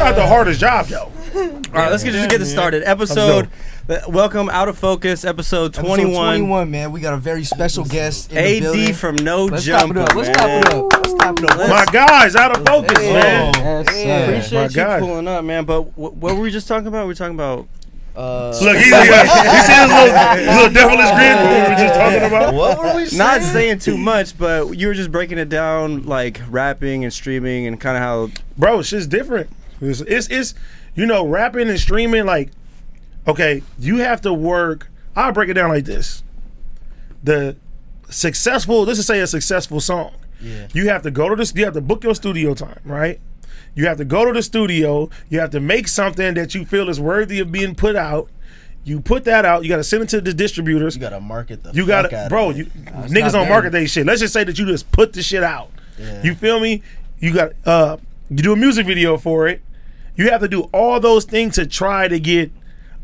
not the hardest job, though. All right, let's just get this started. Welcome Out of Focus, episode 21. Episode 21, man. We got a very special guest in the building. AD from No Let's Jumper, clap it up. Let's clap it up. My guys, Out of Focus, man. Appreciate you pulling up, man. But what were we just talking about? We were talking about... Look, you see his little devilish grin? What were we just talking about? What were we saying? Not saying too much, but you were just breaking it down, like rapping and streaming and kind of how... Bro, it's just different. It's you know, rapping and streaming, like, okay, you have to work. I'll break it down like this. Let's just say a successful song. Yeah. You have to go to this, you have to book your studio time, right? You have to go to the studio. You have to make something that you feel is worthy of being put out. You put that out. You got to send it to the distributors. You got to market the You got to, bro, niggas don't market that shit. Let's just say that you just put the shit out. Yeah. You feel me? You got, you do a music video for it. You have to do all those things to try to get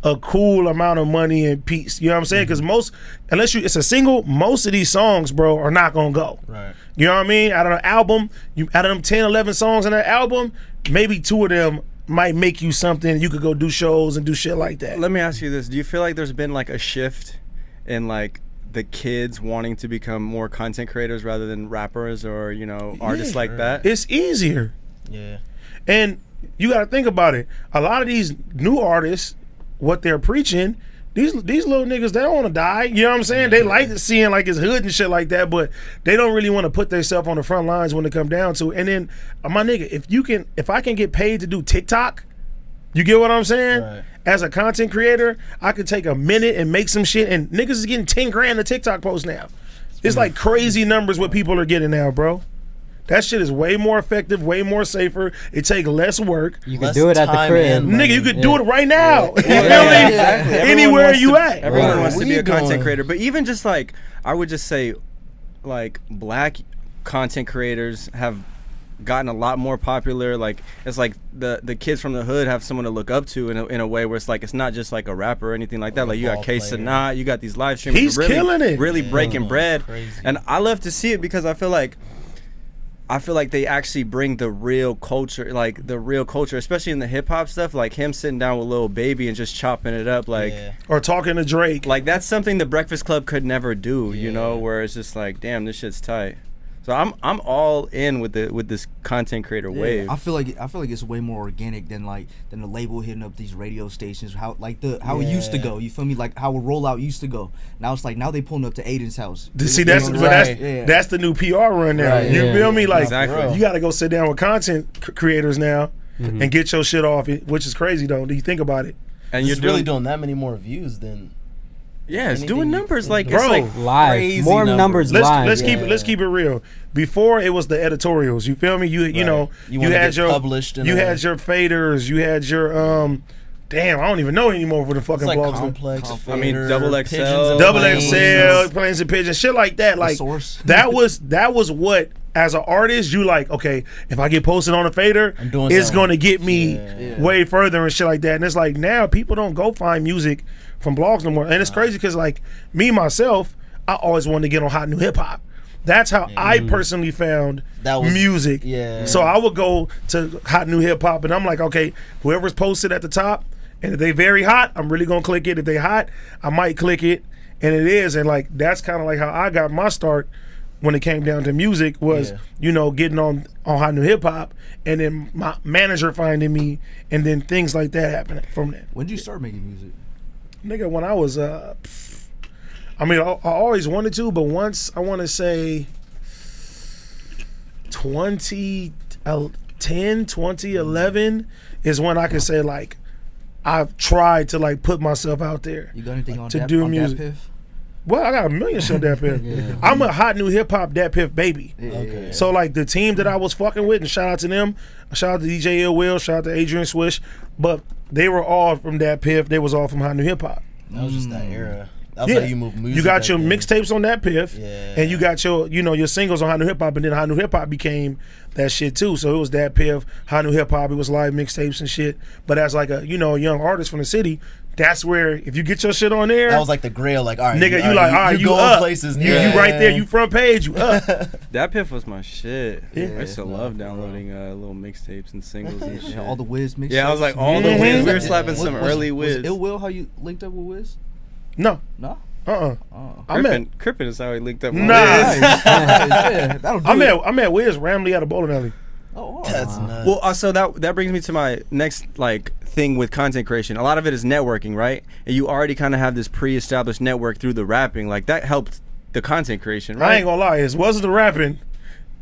a cool amount of money and peace. You know what I'm saying? Because unless it's a single, most of these songs, bro, are not going to go. Right. You know what I mean? Out of an album, out of them 10, 11 songs in that album, maybe 2 of them might make you something. You could go do shows and do shit like that. Let me ask you this. Do you feel like there's been like a shift in like the kids wanting to become more content creators rather than rappers or, you know, artists like that? It's easier. Yeah. And you got to think about it. A lot of these new artists, what they're preaching, these little niggas, they don't want to die. You know what I'm saying? They like seeing like his hood and shit like that, but they don't really want to put themselves on the front lines when it come down to it. And then, my nigga, if I can get paid to do TikTok, you get what I'm saying? Right. As a content creator, I could take a minute and make some shit, and niggas is getting 10 grand a TikTok post now. It's like crazy numbers what people are getting now, bro. That shit is way more effective, way more safer. It take less work. You can do it at the crib. Nigga, you could do it right now. You feel me? Exactly. Anywhere you at. Everyone wants to be a content creator. But even just like, I would just say, like, black content creators have gotten a lot more popular. Like, it's like the kids from the hood have someone to look up to in a way where it's like, it's not just like a rapper or anything like that. Like, you got K Sanat, you got these live streamers. He's killing it. Really breaking bread. Crazy. And I love to see it because I feel like they actually bring the real culture, especially in the hip hop stuff, like him sitting down with Lil Baby and just chopping it up, like, or talking to Drake. Like, that's something the Breakfast Club could never do, you know, where it's just like, damn, this shit's tight. So I'm all in with this content creator wave. I feel like it's way more organic than the label hitting up these radio stations. How it used to go. You feel me? Like how a rollout used to go. Now it's like now they pulling up to Aiden's house. See, that's the new PR run now. Right, you feel me? Like exactly. You got to go sit down with content creators now and get your shit off, which is crazy though. Do you think about it? And you're really doing that many more views than. Yeah, it's doing numbers like bro, it's like live. More numbers live. Let's keep it real. Before it was the editorials. You feel me? You know you had your published. Had your faders. You had your Damn, I don't even know anymore for the fucking like blogs. Complex, I mean, Double XL, Planes and Pigeons, shit like that. Like that was what, as an artist, you like, okay, if I get posted on a fader, it's gonna get me way further and shit like that. And it's like now people don't go find music from blogs no more. And it's crazy because like me myself, I always wanted to get on Hot New Hip Hop. That's how I personally found music. Yeah. So I would go to Hot New Hip Hop and I'm like, okay, whoever's posted at the top, and if they very hot, I'm really gonna click it. If they hot, I might click it. And it is. And like that's kind of like how I got my start when it came down to music was, you know, getting on Hot New Hip Hop and then my manager finding me and then things like that happening from that. When did you start making music? Nigga, when I was I always wanted to, but once I want to say 2010, 2011 is when I can say like I've tried to like put myself out there. You got anything on to that, do on music? Dat Piff? Well, I got a million shit Dat Piff. I'm a Hot New Hip Hop Dat Piff baby. Okay. So like the team that I was fucking with, and shout out to them, shout out to DJ Ill Will, shout out to Adrian Swish, but they were all from Dat Piff. They was all from Hot New Hip Hop. That was just that era. That's how you move music. You got your mixtapes on Dat Piff, Yeah. and you got your, you know, your singles on Hot New Hip Hop, and then Hot New Hip Hop became that shit too. So it was Dat Piff, Hot New Hip Hop. It was live mixtapes and shit. But as like a, you know, a young artist from the city, That's where if you get your shit on there, that was like the grail. Like, all right, nigga, you like, all right, you up. Places. You right there. You front page. You up. That Piff was my shit. Yeah. I used to love downloading little mixtapes and singles and shit. All the Wiz mixtapes. Yeah, I was like all the Wiz. We were slapping some early Wiz. Was Ill Will how you linked up with Wiz? No. Crippin is how he linked up with Nah. Wiz. I'm at Wiz randomly at a bowling alley. Oh, that's nuts. Well, so that brings me to my next thing with content creation. A lot of it is networking, right? And you already kind of have this pre-established network through the rapping. Like that helped the content creation, right? I ain't gonna lie, it wasn't the rapping.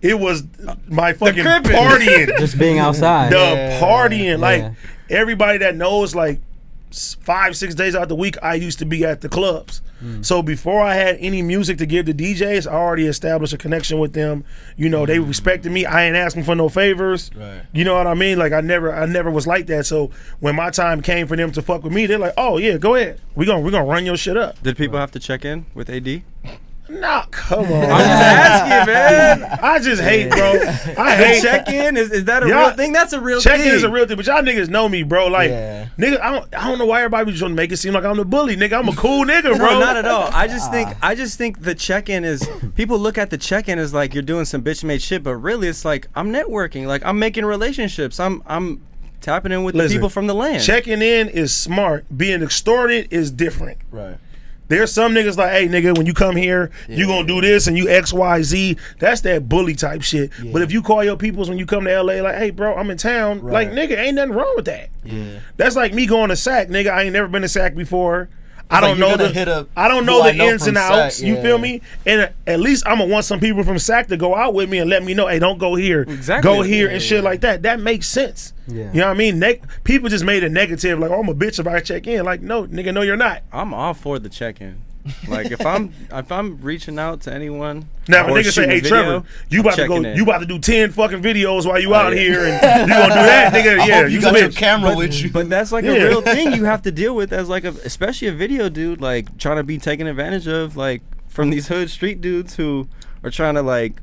It was my fucking partying. Just being outside. Partying. Like everybody that knows, like 5-6 days out the week, I used to be at the clubs. So before I had any music to give to DJs, I already established a connection with them. You know, they respected me. I ain't asking for no favors. Right. You know what I mean? Like I never was like that. So when my time came for them to fuck with me, they're like, "Oh yeah, go ahead. We're gonna run your shit up." Did people have to check in with AD? Nah, come on. I'm just asking, man. I just hate, bro. I hate check-in. Is that a real thing? That's a real thing. Check-in is a real thing, but y'all niggas know me, bro. Like, nigga, I don't know why everybody be trying to make it seem like I'm the bully, nigga. I'm a cool nigga, bro. No, not at all. I just think the check-in is, people look at the check-in as like you're doing some bitch-made shit, but really it's like I'm networking, like I'm making relationships. I'm tapping in with the people from the land. Checking in is smart. Being extorted is different. Right. There's some niggas like, hey, nigga, when you come here, you gonna do this and you X, Y, Z. That's that bully type shit. Yeah. But if you call your peoples when you come to LA, like, hey, bro, I'm in town. Like, nigga, ain't nothing wrong with that. Yeah. That's like me going to SAC, nigga. I ain't never been to SAC before. I don't know the ins and outs. You feel me? And at least I'm gonna want some people from SAC to go out with me and let me know, hey, don't go here. Exactly. Go here and shit like that. That makes sense. Yeah. You know what I mean? People just made it negative, like, oh, I'm a bitch if I check in. Like, no, nigga, no, you're not. I'm all for the check-in. Like if I'm reaching out to anyone. Now, if a nigga say, "Hey, Trevor, you about to do 10 fucking videos while you out here, and you gonna do that, nigga?" Yeah, you got your camera with you. But that's like a real thing you have to deal with as like especially a video dude, like trying to be taken advantage of, like from these hood street dudes who are trying to like,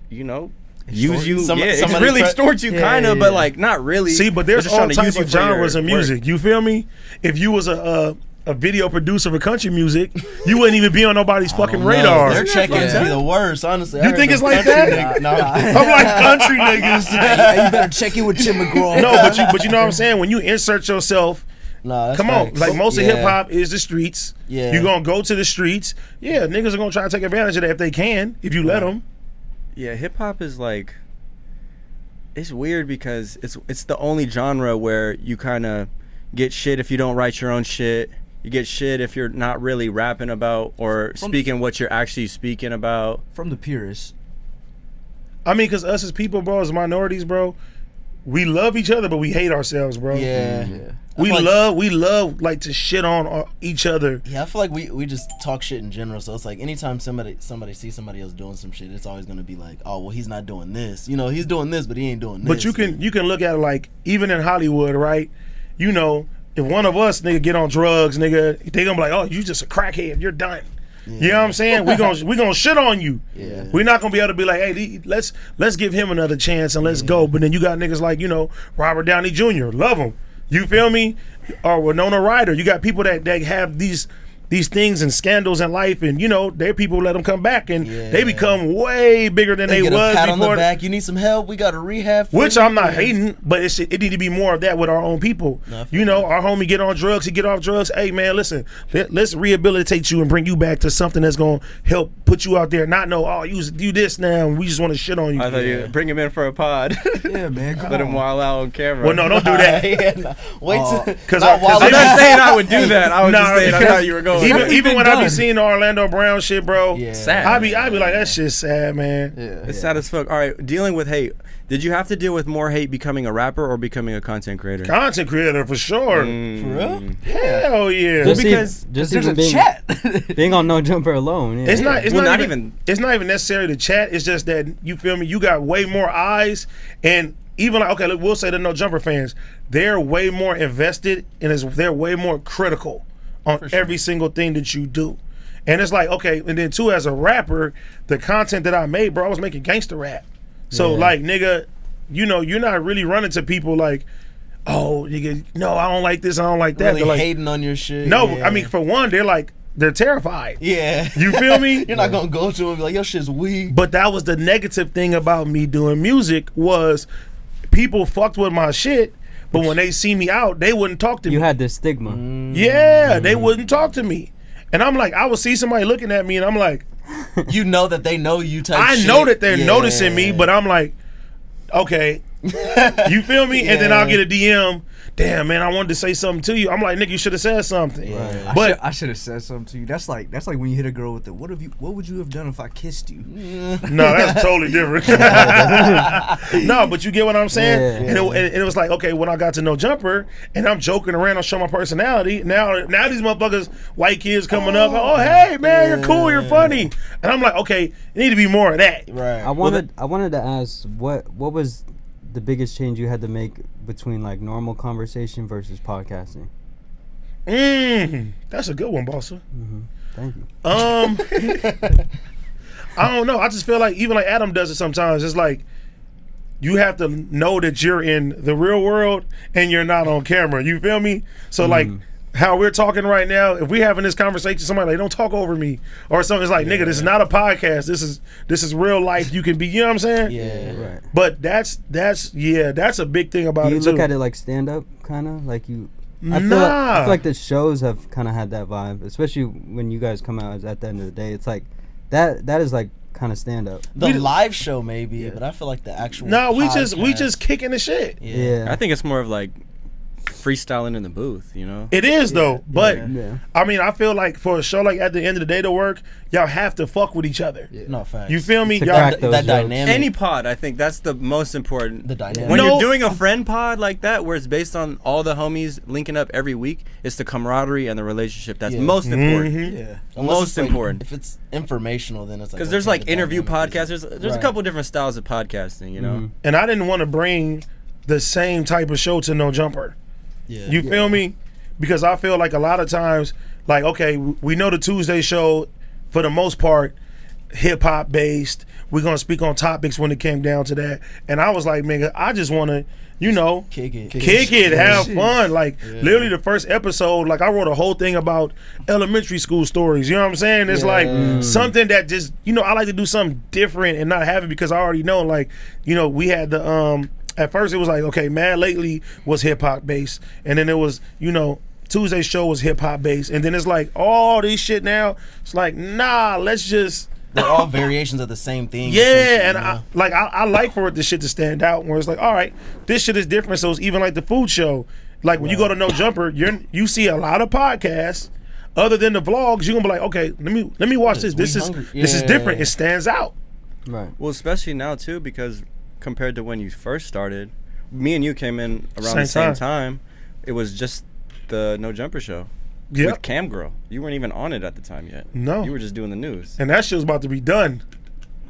you know, use you. It's really extort you, kind of, but like not really. See, but there's all types of genres of music. You feel me? If you was a video producer for country music, you wouldn't even be on nobody's fucking radar. Their check-ins be the worst, honestly. You think it's like that? No. I'm like country niggas. You better check in with Tim McGraw. No, but you know what I'm saying? When you insert yourself, come on. Like most of hip-hop is the streets. Yeah. You're going to go to the streets. Yeah, niggas are going to try to take advantage of that if they can, if you let them. Yeah, hip-hop is like, it's weird because it's the only genre where you kind of get shit if you don't write your own shit. You get shit if you're not really rapping about or speaking what you're actually speaking about. From the purists. I mean, because us as people, bro, as minorities, bro, we love each other, but we hate ourselves, bro. Yeah. We love like to shit on each other. Yeah, I feel like we just talk shit in general. So it's like anytime somebody sees somebody else doing some shit, it's always gonna be like, oh, well, he's not doing this. You know, he's doing this, but he ain't doing this. But you can look at it like, even in Hollywood, right? You know, if one of us, nigga, get on drugs, nigga, they gonna be like, oh, you just a crackhead, you're done. Yeah. You know what I'm saying? We gonna shit on you. Yeah. We're not gonna be able to be like, hey, let's give him another chance and let's go. But then you got niggas like, you know, Robert Downey Jr. Love him. You feel me? Or Winona Ryder. You got people that have these things and scandals in life, and you know, their people let them come back, and they become way bigger than they get was a pat before. On the back. You need some help? We got a rehab. Which I'm not hating, but it need to be more of that with our own people. You know, our homie get on drugs, he get off drugs. Hey man, listen, let's rehabilitate you and bring you back to something that's gonna help put you out there. Not know, oh, you do this now, and we just want to shit on you. I thought you bring him in for a pod. Yeah, man, let him wild out on camera. Well, no, don't do that. Wait till because I'm not saying I would do that. I was just saying I thought you were going. Even when I be seeing the Orlando Brown shit, bro, sad. I be like, that shit's sad, man. It's sad as fuck. All right, dealing with hate. Did you have to deal with more hate becoming a rapper or becoming a content creator? Content creator for sure. For real? Hell yeah. Because there's a chat. Being on No Jumper alone. Yeah. It's not even necessarily the chat. It's just that, you feel me, you got way more eyes, and even like, okay, we'll say the No Jumper fans, they're way more invested and they're way more critical on every single thing that you do. And it's like, okay, and then too, as a rapper, the content that I made, bro, I was making gangster rap. So like, nigga, you know, you're not really running to people like, oh, no, I don't like this, I don't like that. Really they're like, hating on your shit. No, yeah. I mean, for one, they're terrified. Yeah. You feel me? You're not gonna go to them and be like, your shit's weak. But that was the negative thing about me doing music was people fucked with my shit, but when they see me out, they wouldn't talk to me. You had this stigma. Yeah, they wouldn't talk to me. And I'm like, I would see somebody looking at me and I'm like, you know that they know you type I shit. know that they're noticing me, but I'm like, okay. You feel me? And then I'll get a DM. Damn, man, I wanted to say something to you. I'm like, nigga, you should have said something. Right. But I should have said something to you. That's like when you hit a girl with the what would you have done if I kissed you? No, that's totally different. No, but you get what I'm saying? Yeah. And it was like, okay, when I got to know Jumper and I'm joking around, I'll show my personality. Now these motherfuckers, white kids coming up, oh hey man, you're cool, you're funny. And I'm like, okay, you need to be more of that. Right. I wanted to ask what was the biggest change you had to make between like normal conversation versus podcasting? That's a good one, Basa. Thank you. I don't know. I just feel like even like Adam does it sometimes. It's like you have to know that you're in the real world and you're not on camera. You feel me? So like how we're talking right now, if we having this conversation, somebody like, don't talk over me or something. It's like, nigga, this is not a podcast. This is real life. You can be, you know what I'm saying? Yeah. Right. But that's a big thing about Do it you look too. at it like stand up kind of like you? I Nah. feel like the shows have kind of had that vibe, especially when you guys come out at the end of the day. It's like that is like kind of stand up. The live show maybe, but I feel like the actual No, we podcast- just kicking the shit. Yeah. I think it's more of like freestyling in the booth, you know? It is though, but Yeah. I mean, I feel like for a show like at the end of the day to work, y'all have to fuck with each other. No facts. You feel me? To Y'all, crack those that jokes. dynamic. Any pod, I think that's the most important. The dynamic. When No. you're doing a friend pod like that, where it's based on all the homies linking up every week, it's the camaraderie and the relationship that's Yeah. most important. Yeah. Unless most it's, like, important. If it's informational, then it's like Because there's okay, like the interview dynamic podcasts. is- There's a Right. couple different styles of podcasting, you know? and I didn't want to bring the same type of show to No Jumper. Yeah. You feel me? Because I feel like a lot of times, like, okay, we know the Tuesday show, for the most part, hip hop based. We're gonna speak on topics when it came down to that. And I was like, man, I just wanna, you know, Kick it. have fun. Like literally the first episode, like I wrote a whole thing about elementary school stories. You know what I'm saying? It's like something that just, you know, I like to do something different and not have it because I already know, like, you know, we had the at first it was like, okay, Mad Lately was hip hop based, and then it was, you know, Tuesday's show was hip hop based, and then it's like all this shit now. It's like, nah, let's just. They're all variations of the same thing. Yeah, and essentially, I like for it, this shit to stand out, where it's like, all right, this shit is different. So it's even like the food show. Like when you go to No Jumper, you see a lot of podcasts. Other than the vlogs, you're gonna be like, okay, let me watch this. This is different. It stands out. Right. Well, especially now, too, because compared to when you first started, me and you came in around the same time. It was just the No Jumper show. Yep. With Cam Girl. You weren't even on it at the time yet. No. You were just doing the news. And that shit was about to be done.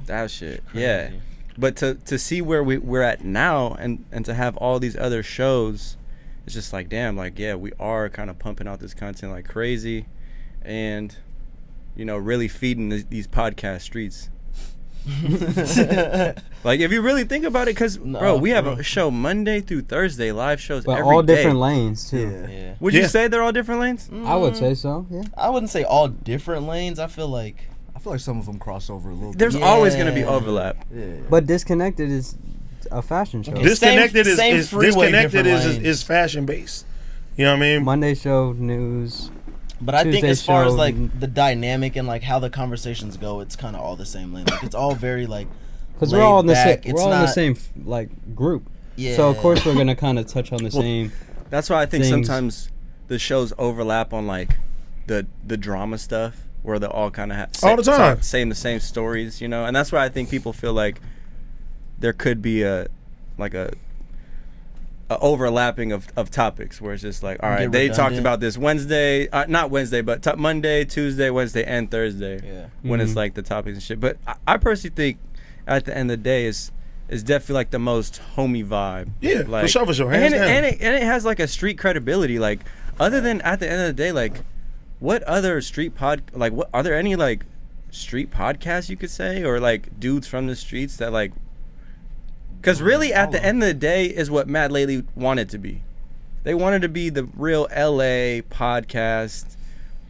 That shit. Yeah. But to see where we're at now and to have all these other shows, it's just like, damn, like, yeah, we are kind of pumping out this content like crazy and, you know, really feeding these podcast streets. Like, if you really think about it, because, bro, we have a show Monday through Thursday, live shows But every all day. different lanes too. Yeah. Would you say they're all different lanes? I would say so. Yeah. I wouldn't say all different lanes. I feel like some of them cross over a little bit. There's always going to be overlap. Yeah. But Disconnected is a fashion show. Okay. Disconnected Same freeway, different lanes. is fashion based. You know what I mean? Monday show, news. But I think Tuesday as far as show, like the dynamic and like how the conversations go, it's kind of all the same lane. Like it's all very like Because we're all in the same. laid back. We're It's all in the not- same like group. Yeah. So of course we're gonna kind of touch on the same. That's why I think things. sometimes the shows overlap on like the drama stuff where they all kind of All the time. saying the same stories, you know. And that's why I think people feel like there could be a overlapping of topics where it's just like, all right, Get they talked redundant. about this Wednesday, not Wednesday, but Monday, Tuesday, Wednesday, and Thursday. Yeah. When it's like the topics and shit. But I personally think at the end of the day is definitely like the most homie vibe. Yeah, like, for sure, hands down. and it has like a street credibility. Like, other than at the end of the day, like, what other what are there any like street podcasts you could say, or like dudes from the streets that like? Because really, at the end of the day, is what Mad Lately wanted to be. They wanted to be the real LA podcast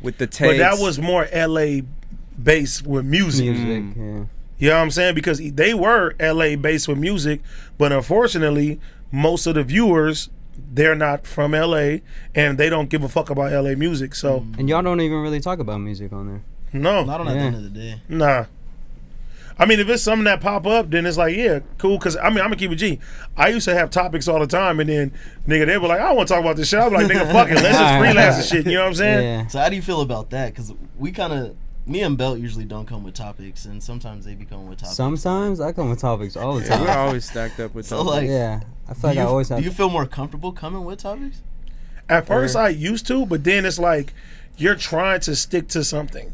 with the takes. But that was more LA based with music. Yeah. You know what I'm saying? Because they were LA based with music, but unfortunately, most of the viewers, they're not from LA and they don't give a fuck about LA music. So And y'all don't even really talk about music on there. No. Not on at the end of the day. Nah. I mean, if it's something that pop up, then it's like, yeah, cool. Because, I mean, I'm going to keep it G. I used to have topics all the time, and then, nigga, they were like, I don't want to talk about this shit. I'm like, nigga, fuck it. Let's just freelance and shit. You know what I'm saying? Yeah. So how do you feel about that? Because we kind of, me and Belt usually don't come with topics, and sometimes they be coming with topics. Sometimes I come with topics all the time. We're always stacked up with So, topics. like, Yeah. I feel like I always have. Do you feel more comfortable coming with topics? At first, I used to, but then it's like, you're trying to stick to something.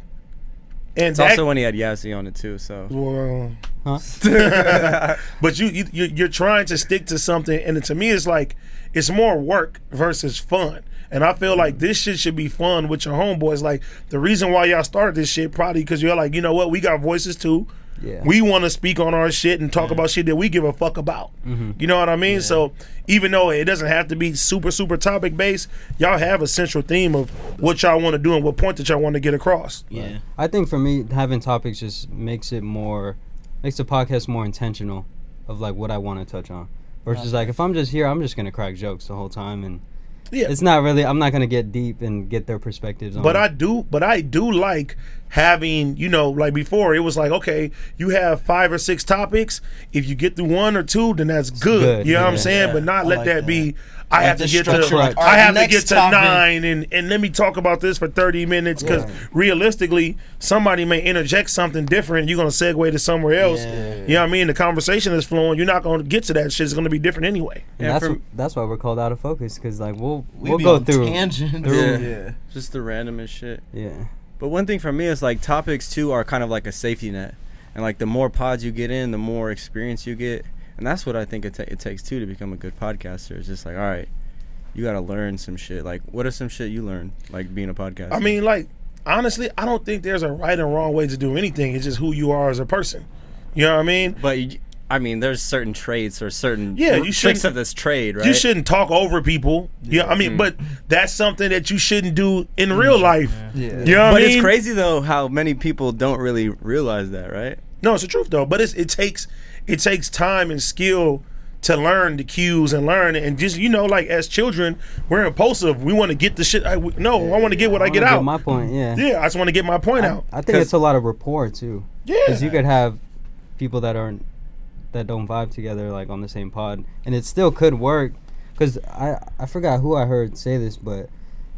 And It's also when he had Yassi on it too, so. Well, Huh? but you're trying to stick to something, and to me, it's like it's more work versus fun. And I feel like this shit should be fun with your homeboys. Like the reason why y'all started this shit probably because you're like, you know what, we got voices too. Yeah. We want to speak on our shit and talk about shit that we give a fuck about. You know what I mean? So even though it doesn't have to be super topic based, y'all have a central theme of what y'all want to do and what point that y'all want to get across. Yeah. I think for me, having topics just makes the podcast more intentional of like what I want to touch on. Versus like if I'm just here, I'm just gonna crack jokes the whole time, and it's not really. I'm not gonna get deep and get their perspectives on. But I do like having, you know, like before it was like, okay, you have 5 or 6 topics. If you get through 1 or 2, then that's good. You know what I'm saying? But not let like that be. I have to get to structure, I have to next get to topic. 9 and let me talk about this for 30 minutes because realistically somebody may interject something different. You're gonna segue to somewhere else. You know what I mean? The conversation is flowing. You're not gonna get to that shit. It's gonna be different anyway. And that's why we're called Out of Focus, because like we'll be go on through tangents. Yeah. Just the randomest shit. Yeah. But one thing for me is like topics too are kind of like a safety net, and like the more pods you get in, the more experience you get, and that's what I think it takes too to become a good podcaster. It's just like, all right, you got to learn some shit. Like, what are some shit you learned like being a podcaster? I mean, like honestly, I don't think there's a right and wrong way to do anything. It's just who you are as a person. You know what I mean? But I mean, there's certain traits or certain you tricks of this trade, right? You shouldn't talk over people. Yeah, I mean, but that's something that you shouldn't do in real life. You know what I mean? It's crazy though how many people don't really realize that, right? No, it's the truth though. But it takes time and skill to learn the cues and learn and just, you know, like as children, we're impulsive. We want to get the shit. I want to get what I get out. Get my point. Yeah. Yeah, I just want to get my point out. I think it's a lot of rapport too. Yeah. Because you could have people that don't vibe together like on the same pod, and it still could work. Because I forgot who I heard say this, but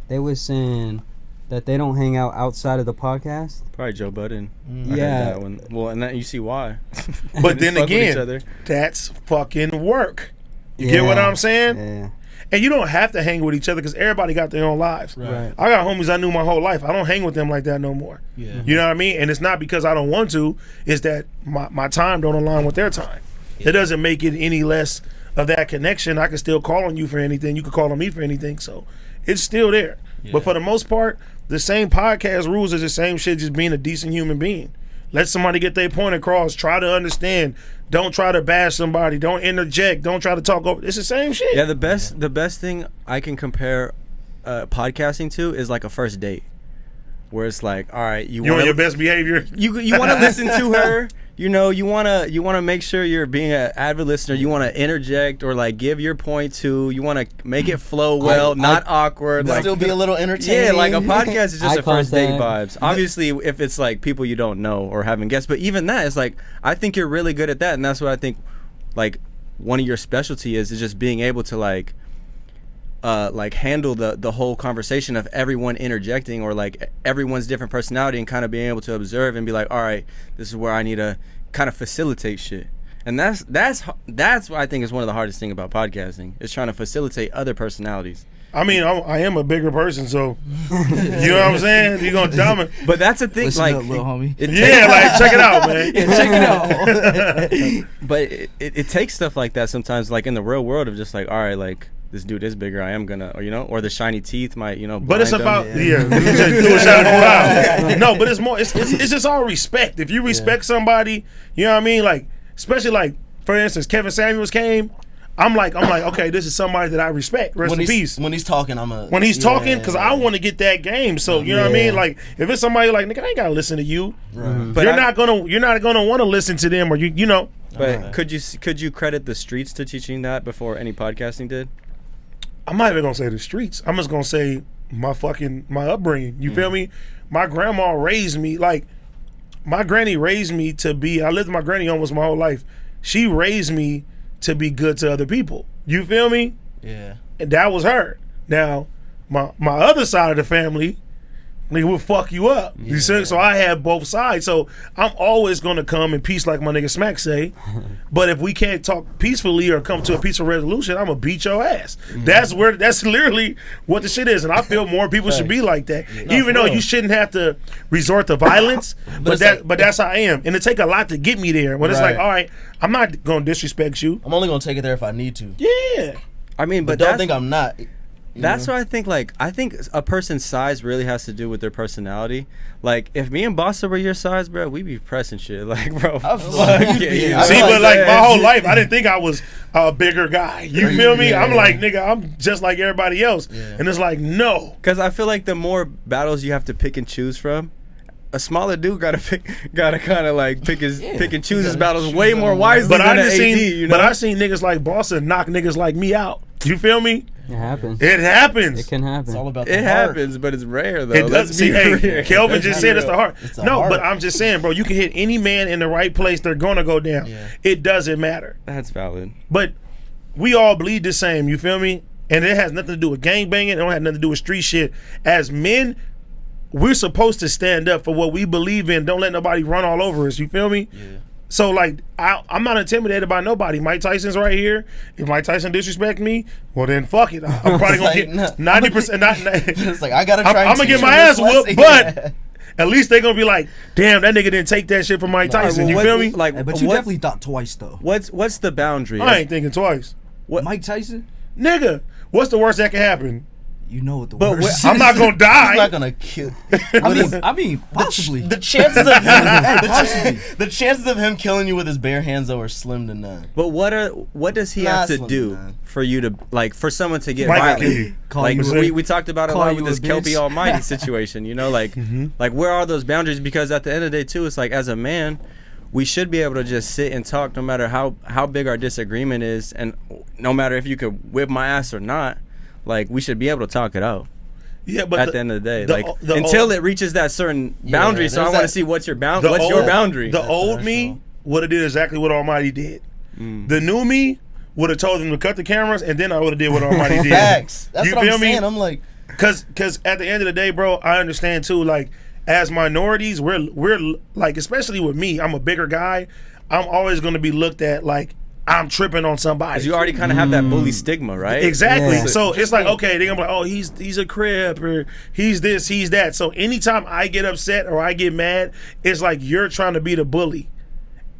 they was saying that they don't hang out outside of the podcast. Probably Joe Budden. Yeah. I heard that one. Well, and that, you see why. But then Fuck with each again, other. that's fucking work. You get what I'm saying? Yeah. And you don't have to hang with each other because everybody got their own lives. Right. I got homies I knew my whole life. I don't hang with them like that no more. Yeah. You know what I mean? And it's not because I don't want to. It's that my time don't align with their time. It doesn't make it any less of that connection. I can still call on you for anything. You can call on me for anything. So it's still there. But for the most part, the same podcast rules is the same shit, just being a decent human being. Let somebody get their point across. Try to understand. Don't try to bash somebody. Don't interject. Don't try to talk over. It's the same shit. Yeah, the best thing I can compare podcasting to is like a first date, where it's like, all right, you're on your best behavior. You want to listen to her. You know, you wanna make sure you're being an avid listener. You want to interject or like give your point to. You want to make it flow well, not awkward. Like Still be a little entertaining. yeah, like a podcast is just Eye a first date contact. vibes. Obviously, if it's like people you don't know or having guests, but even that is like, I think you're really good at that, and that's what I think. Like one of your specialty is just being able to like handle the whole conversation of everyone interjecting or like everyone's different personality and kind of being able to observe and be like, all right, this is where I need to kind of facilitate shit. And that's what I think is one of the hardest things about podcasting, is trying to facilitate other personalities. I mean, I am a bigger person, so you know what I'm saying? You're going to dominate. But that's the thing, Listen like, up, little homie. Like, check it out, man. check it out. But it takes stuff like that sometimes, like in the real world, of just like, all right, like, this dude is bigger, I am gonna, or, you know, or the shiny teeth might, you know, But it's blind about, them. do a shot out. No, but it's more, it's just all respect. If you respect somebody, you know what I mean? Like, especially like, for instance, Kevin Samuels came. I'm like, okay, this is somebody that I respect. Rest in peace. When he's talking, talking, because I want to get that game. So you know what I mean? Like, if it's somebody like, nigga, I ain't gotta listen to you. Right. But you're not gonna want to listen to them, or you know. But could you credit the streets to teaching that before any podcasting did? I'm not even gonna say the streets. I'm just gonna say my upbringing. You feel me? My grandma raised me like. My granny raised me to be. I lived with my granny almost my whole life. She raised me to be good to other people. You feel me? Yeah. And that was her. Now, my other side of the family, nigga, will fuck you up. You see? So I have both sides. So I'm always gonna come in peace, like my nigga Smack say. But if we can't talk peacefully or come to a peaceful resolution, I'm gonna beat your ass. That's literally what the shit is. And I feel more people should be like that. Even though you shouldn't have to resort to violence, but that's how I am. And it take a lot to get me there. When it's like, all right, I'm not gonna disrespect you. I'm only gonna take it there if I need to. Yeah. I mean, but don't think I'm not. That's what I think. Like, I think a person's size really has to do with their personality. Like, if me and Basa were your size, bro, we'd be pressing shit. Like, bro, See, but like my whole life, I didn't think I was a bigger guy. You feel me? I'm like, nigga, I'm just like everybody else. And it's like, no. Because I feel like the more battles you have to pick and choose from, a smaller dude gotta kind of like pick and choose his battles way more wisely. But I seen niggas like Basa knock niggas like me out. You feel me? It happens. It happens. It can happen. It's all about the heart. happens, but it's rare though. It does. See, hey, Kelvin just said it's the heart. Heart. But I'm just saying, bro, you can hit any man in the right place, they're gonna go down. Yeah. It doesn't matter. That's valid. But we all bleed the same. You feel me? And it has nothing to do with gang banging. It don't have nothing to do with street shit. As men, we're supposed to stand up for what we believe in. Don't let nobody run all over us. You feel me? Yeah. So, like, I'm not intimidated by nobody. Mike Tyson's right here. If Mike Tyson disrespect me, well, then fuck it. I'm probably going to get 90%. It's like, I got to try I'm going to get my ass whooped, but at least they're going to be like, damn, that nigga didn't take that shit from Mike Tyson. You feel me? Like, but you definitely thought twice, though. What's the boundary? I ain't thinking twice. What? Mike Tyson? Nigga, what's the worst that can happen? You know what the worst is. I'm not gonna die. He's not gonna kill. I mean, possibly. The chances of him, the chances of him killing you with his bare hands though are slim to none. But what does he have to do for you to like for someone to get violent? Like we talked about it a lot with this Kelpie Almighty situation. You know, like like where are those boundaries? Because at the end of the day, too, it's like as a man, we should be able to just sit and talk no matter how big our disagreement is, and no matter if you could whip my ass or not. Like, we should be able to talk it out. Yeah, but at the end of the day, like until it reaches that certain boundary. So I want to see what's your boundary. The old me would have did exactly what Almighty did. The new me would have told him to cut the cameras, and then I would have did what Almighty did. Facts. That's what I'm saying. I'm like, because at the end of the day, bro, I understand too. Like, as minorities, we're like, especially with me, I'm a bigger guy. I'm always going to be looked at like I'm tripping on somebody. 'Cause you already kind of have that bully stigma, right? Exactly. Yeah. So it's like, okay, they're gonna be like, oh, he's a crip, or he's this, he's that. So anytime I get upset or I get mad, it's like you're trying to be the bully.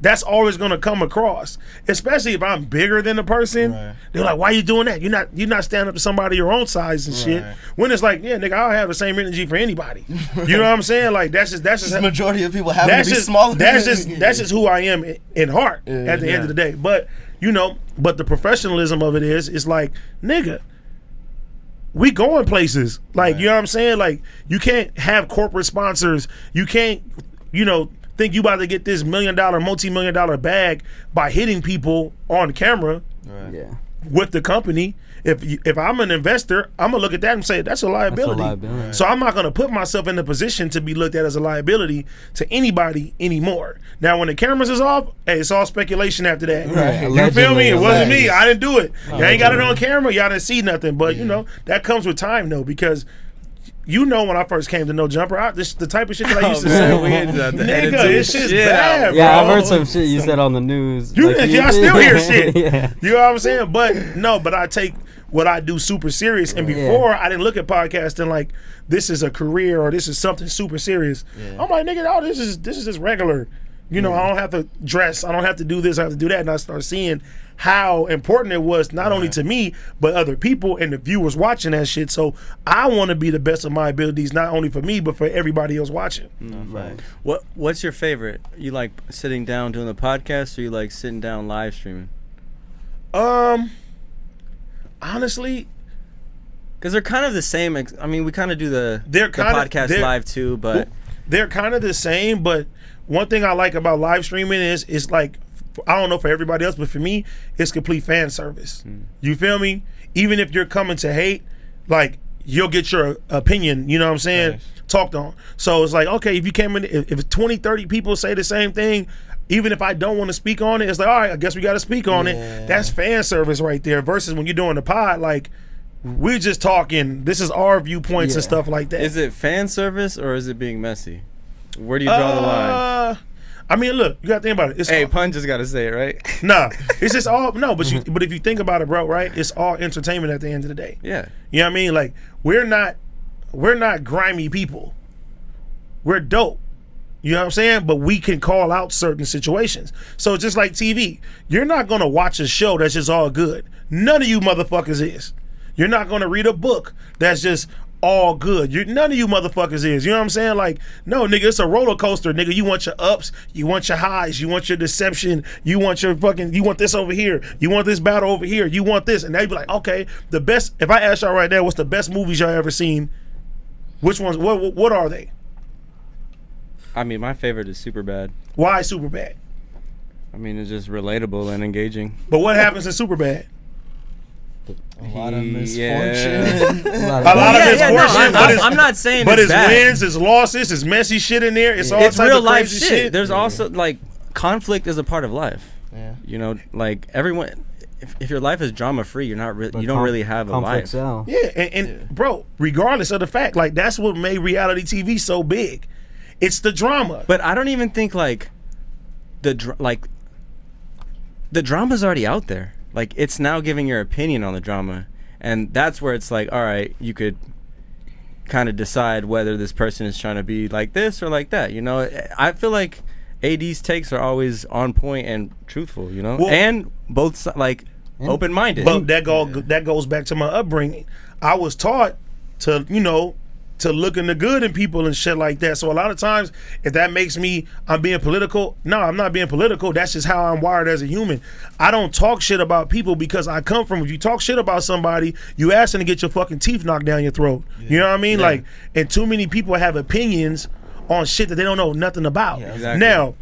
That's always gonna come across, especially if I'm bigger than the person. Right. They're like, "Why you doing that? You're not standing up to somebody your own size and shit." When it's like, yeah, nigga, I'll have the same energy for anybody. You know what I'm saying? Like that's just the majority of people have to be smaller. That's just who I am in heart at the end of the day. But but the professionalism of it is like, nigga, we going places. Like you know what I'm saying? Like you can't have corporate sponsors. You can't, think you about to get this multi-million-dollar bag by hitting people on camera with the company. If I'm an investor, I'm gonna look at that and say that's a liability. So I'm not gonna put myself in the position to be looked at as a liability to anybody anymore. Now when the cameras is off, hey, it's all speculation after that. Right. You feel me? It wasn't me. I didn't do it. Y'all ain't got it on camera. Y'all didn't see nothing. But that comes with time though, because when I first came to No Jumper, this the type of shit that I used to say. Nigga, this shit's bad, bro. Yeah, I've heard some shit you said on the news. I still hear shit. You know what I'm saying? But I take what I do super serious. And before, I didn't look at podcasting like this is a career or this is something super serious. I'm like, nigga, this is just regular. I don't have to dress. I don't have to do this. I have to do that. And I start seeing how important it was, not only to me, but other people and the viewers watching that shit. So I want to be the best of my abilities, not only for me, but for everybody else watching. Right. What's your favorite? You like sitting down doing the podcast, or you like sitting down live streaming? honestly, because they're kind of the same. I mean, we kind of do the podcast live too, but they're kind of the same. But one thing I like about live streaming is it's like, I don't know for everybody else, but for me, it's complete fan service. You feel me? Even if you're coming to hate, like, you'll get your opinion, you know what I'm saying, nice. Talked on. So it's like, okay, if you came in, if 20, 30 people say the same thing, even if I don't want to speak on it, it's like, all right, I guess we got to speak on it. That's fan service right there. Versus when you're doing the pod, like, we're just talking, this is our viewpoints and stuff like that. Is it fan service or is it being messy? Where do you draw the line? I mean, look, you got to think about it. Hey, Pun just got to say it, right? Nah, it's just all, no, but if you think about it, bro, right, it's all entertainment at the end of the day. Yeah. You know what I mean? Like, we're not grimy people. We're dope. You know what I'm saying? But we can call out certain situations. So just like TV, you're not going to watch a show that's just all good. None of you motherfuckers is. You're not going to read a book that's just all good. None of you motherfuckers is. You know what I'm saying? Like, no, nigga, it's a roller coaster, nigga. You want your ups, you want your highs, you want your deception, you want you want this over here, you want this battle over here, you want this. And they'd be like, okay, the best, if I ask y'all right now, what's the best movies y'all ever seen? Which ones, what are they? I mean, my favorite is Superbad. Why Superbad? I mean, it's just relatable and engaging. But what happens in Superbad? A lot of misfortune. A lot of misfortune. No, I'm not saying but it's bad. Wins, his losses, his messy shit in there. It's all it's type real of life crazy shit. There's also, like, conflict is a part of life. Yeah. You know, like, everyone, if your life is drama free, you don't really have a life. Sell. Yeah, and bro, regardless of the fact, like, that's what made reality TV so big. It's the drama. But I don't even think, like, the drama's already out there. Like, it's now giving your opinion on the drama. And that's where it's like, all right, you could kind of decide whether this person is trying to be like this or like that. You know, I feel like AD's takes are always on point and truthful, you know, and both, like, open-minded. But that goes back to my upbringing. I was taught to, you know, to look in the good in people and shit like that. So a lot of times, if that makes me, I'm being political. No, I'm not being political. That's just how I'm wired as a human. I don't talk shit about people because I come from, if you talk shit about somebody, you ask them to get your fucking teeth knocked down your throat. Yeah. You know what I mean? Yeah. Like, and too many people have opinions on shit that they don't know nothing about. Yeah, exactly. Now,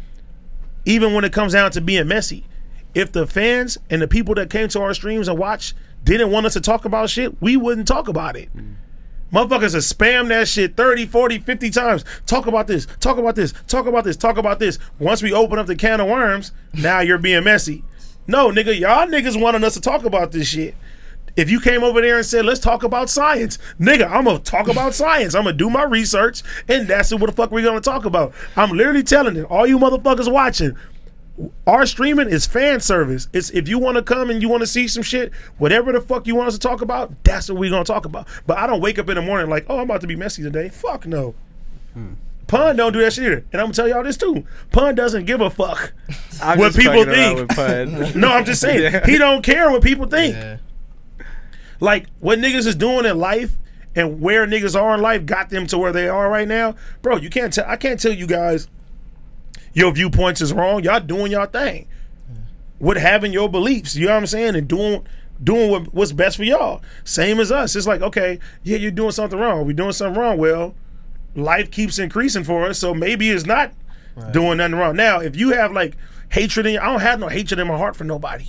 even when it comes down to being messy, if the fans and the people that came to our streams and watched didn't want us to talk about shit, we wouldn't talk about it. Motherfuckers have spammed that shit 30, 40, 50 times. Talk about this, talk about this, talk about this, talk about this. Once we open up the can of worms, now you're being messy. No, nigga, y'all niggas wanted us to talk about this shit. If you came over there and said, let's talk about science, nigga, I'm going to talk about science. I'm going to do my research, and that's what the fuck we're going to talk about. I'm literally telling it. All you motherfuckers watching, our streaming is fan service. It's if you want to come and you want to see some shit, whatever the fuck you want us to talk about, that's what we're going to talk about. But I don't wake up in the morning like, oh, I'm about to be messy today. Fuck no. Pun don't do that shit either. And I'm going to tell y'all this too. Pun doesn't give a fuck what people think. No, I'm just saying. He don't care what people think. Yeah. Like, what niggas is doing in life and where niggas are in life got them to where they are right now. Bro, you can't tell. I can't tell you guys your viewpoints is wrong. Y'all doing y'all thing with having your beliefs. You know what I'm saying? And doing what's best for y'all. Same as us. It's like, okay, yeah, you're doing something wrong. We're doing something wrong. Well, life keeps increasing for us, so maybe it's not doing nothing wrong. Now, if you have like hatred I don't have no hatred in my heart for nobody.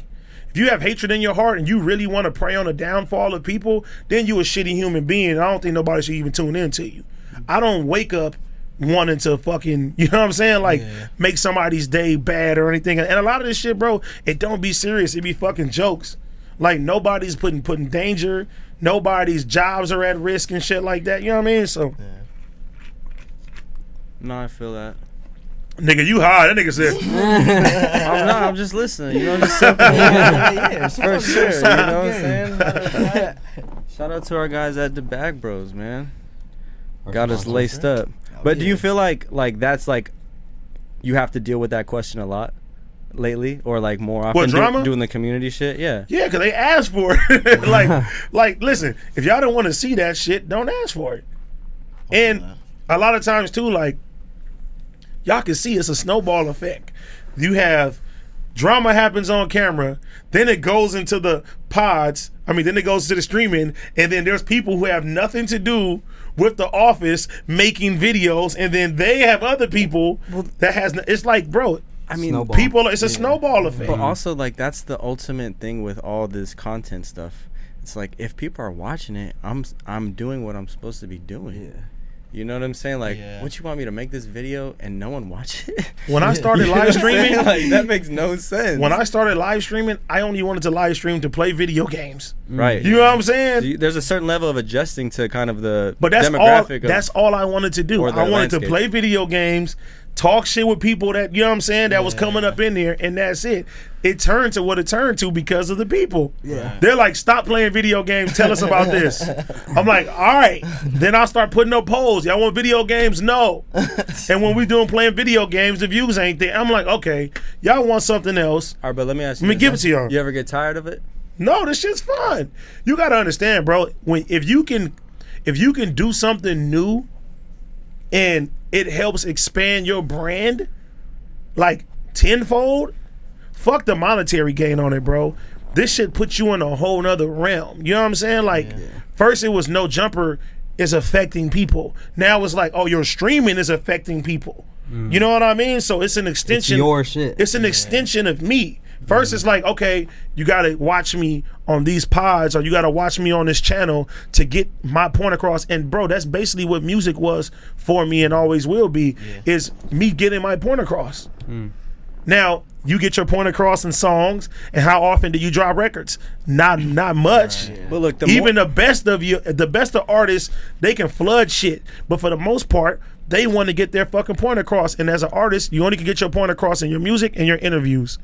If you have hatred in your heart and you really want to prey on the downfall of people, then you a shitty human being. And I don't think nobody should even tune in to you. I don't wake up wanting to fucking, you know what I'm saying? Like, make somebody's day bad or anything. And a lot of this shit, bro, it don't be serious. It be fucking jokes. Like, nobody's put in danger. Nobody's jobs are at risk and shit like that. You know what I mean? So. No, I feel that. Nigga, you high. That nigga said. I'm just listening. You know, just simple. For sure. You know what I'm saying? Shout out to our guys at the Bag Bros, man. Got us laced up. But do you feel like that's like you have to deal with that question a lot lately, or like more often? What, drama? Doing the community shit? Yeah. Yeah, because they asked for it. like, listen, if y'all don't want to see that shit, don't ask for it. And a lot of times too, like, y'all can see it's a snowball effect. You have Drama happens on camera, then it goes into the pods. Then it goes to the streaming, and then there's people who have nothing to do with the office making videos, and then they have other people that has. It's like, bro. Snowball. People. It's a snowball effect. But also, like, that's the ultimate thing with all this content stuff. It's like, if people are watching it, I'm doing what I'm supposed to be doing. Yeah. You know what I'm saying? Like, what you want me to make this video and no one watch it? When I started live streaming, like, that makes no sense. When I started live streaming, I only wanted to live stream to play video games. Right. You know what I'm saying? So there's a certain level of adjusting to kind of the that's demographic. That's all I wanted to do. I wanted to play video games, talk shit with people that, you know what I'm saying, that was coming up in there, and that's it. It turned to what it turned to because of the people. Yeah. They're like, stop playing video games, tell us about this. I'm like, all right. Then I'll start putting up polls. Y'all want video games? No. And when we playing video games, the views ain't there. I'm like, okay, y'all want something else. All right, but let me ask you. Let me give it to y'all. You ever get tired of it? No, this shit's fun. You gotta understand, bro. If you can do something new and it helps expand your brand like tenfold, fuck the monetary gain on it, bro. This shit puts you in a whole nother realm. You know what I'm saying? Like, first it was No Jumper is affecting people. Now it's like, oh, your streaming is affecting people. You know what I mean? So it's an extension. It's your shit. It's an extension of me. First, it's like, okay, you got to watch me on these pods, or you got to watch me on this channel to get my point across. And, bro, that's basically what music was for me and always will be, is me getting my point across. Now, you get your point across in songs, and how often do you drop records? Not much. But look, the best of artists, they can flood shit. But for the most part, they want to get their fucking point across. And as an artist, you only can get your point across in your music and your interviews.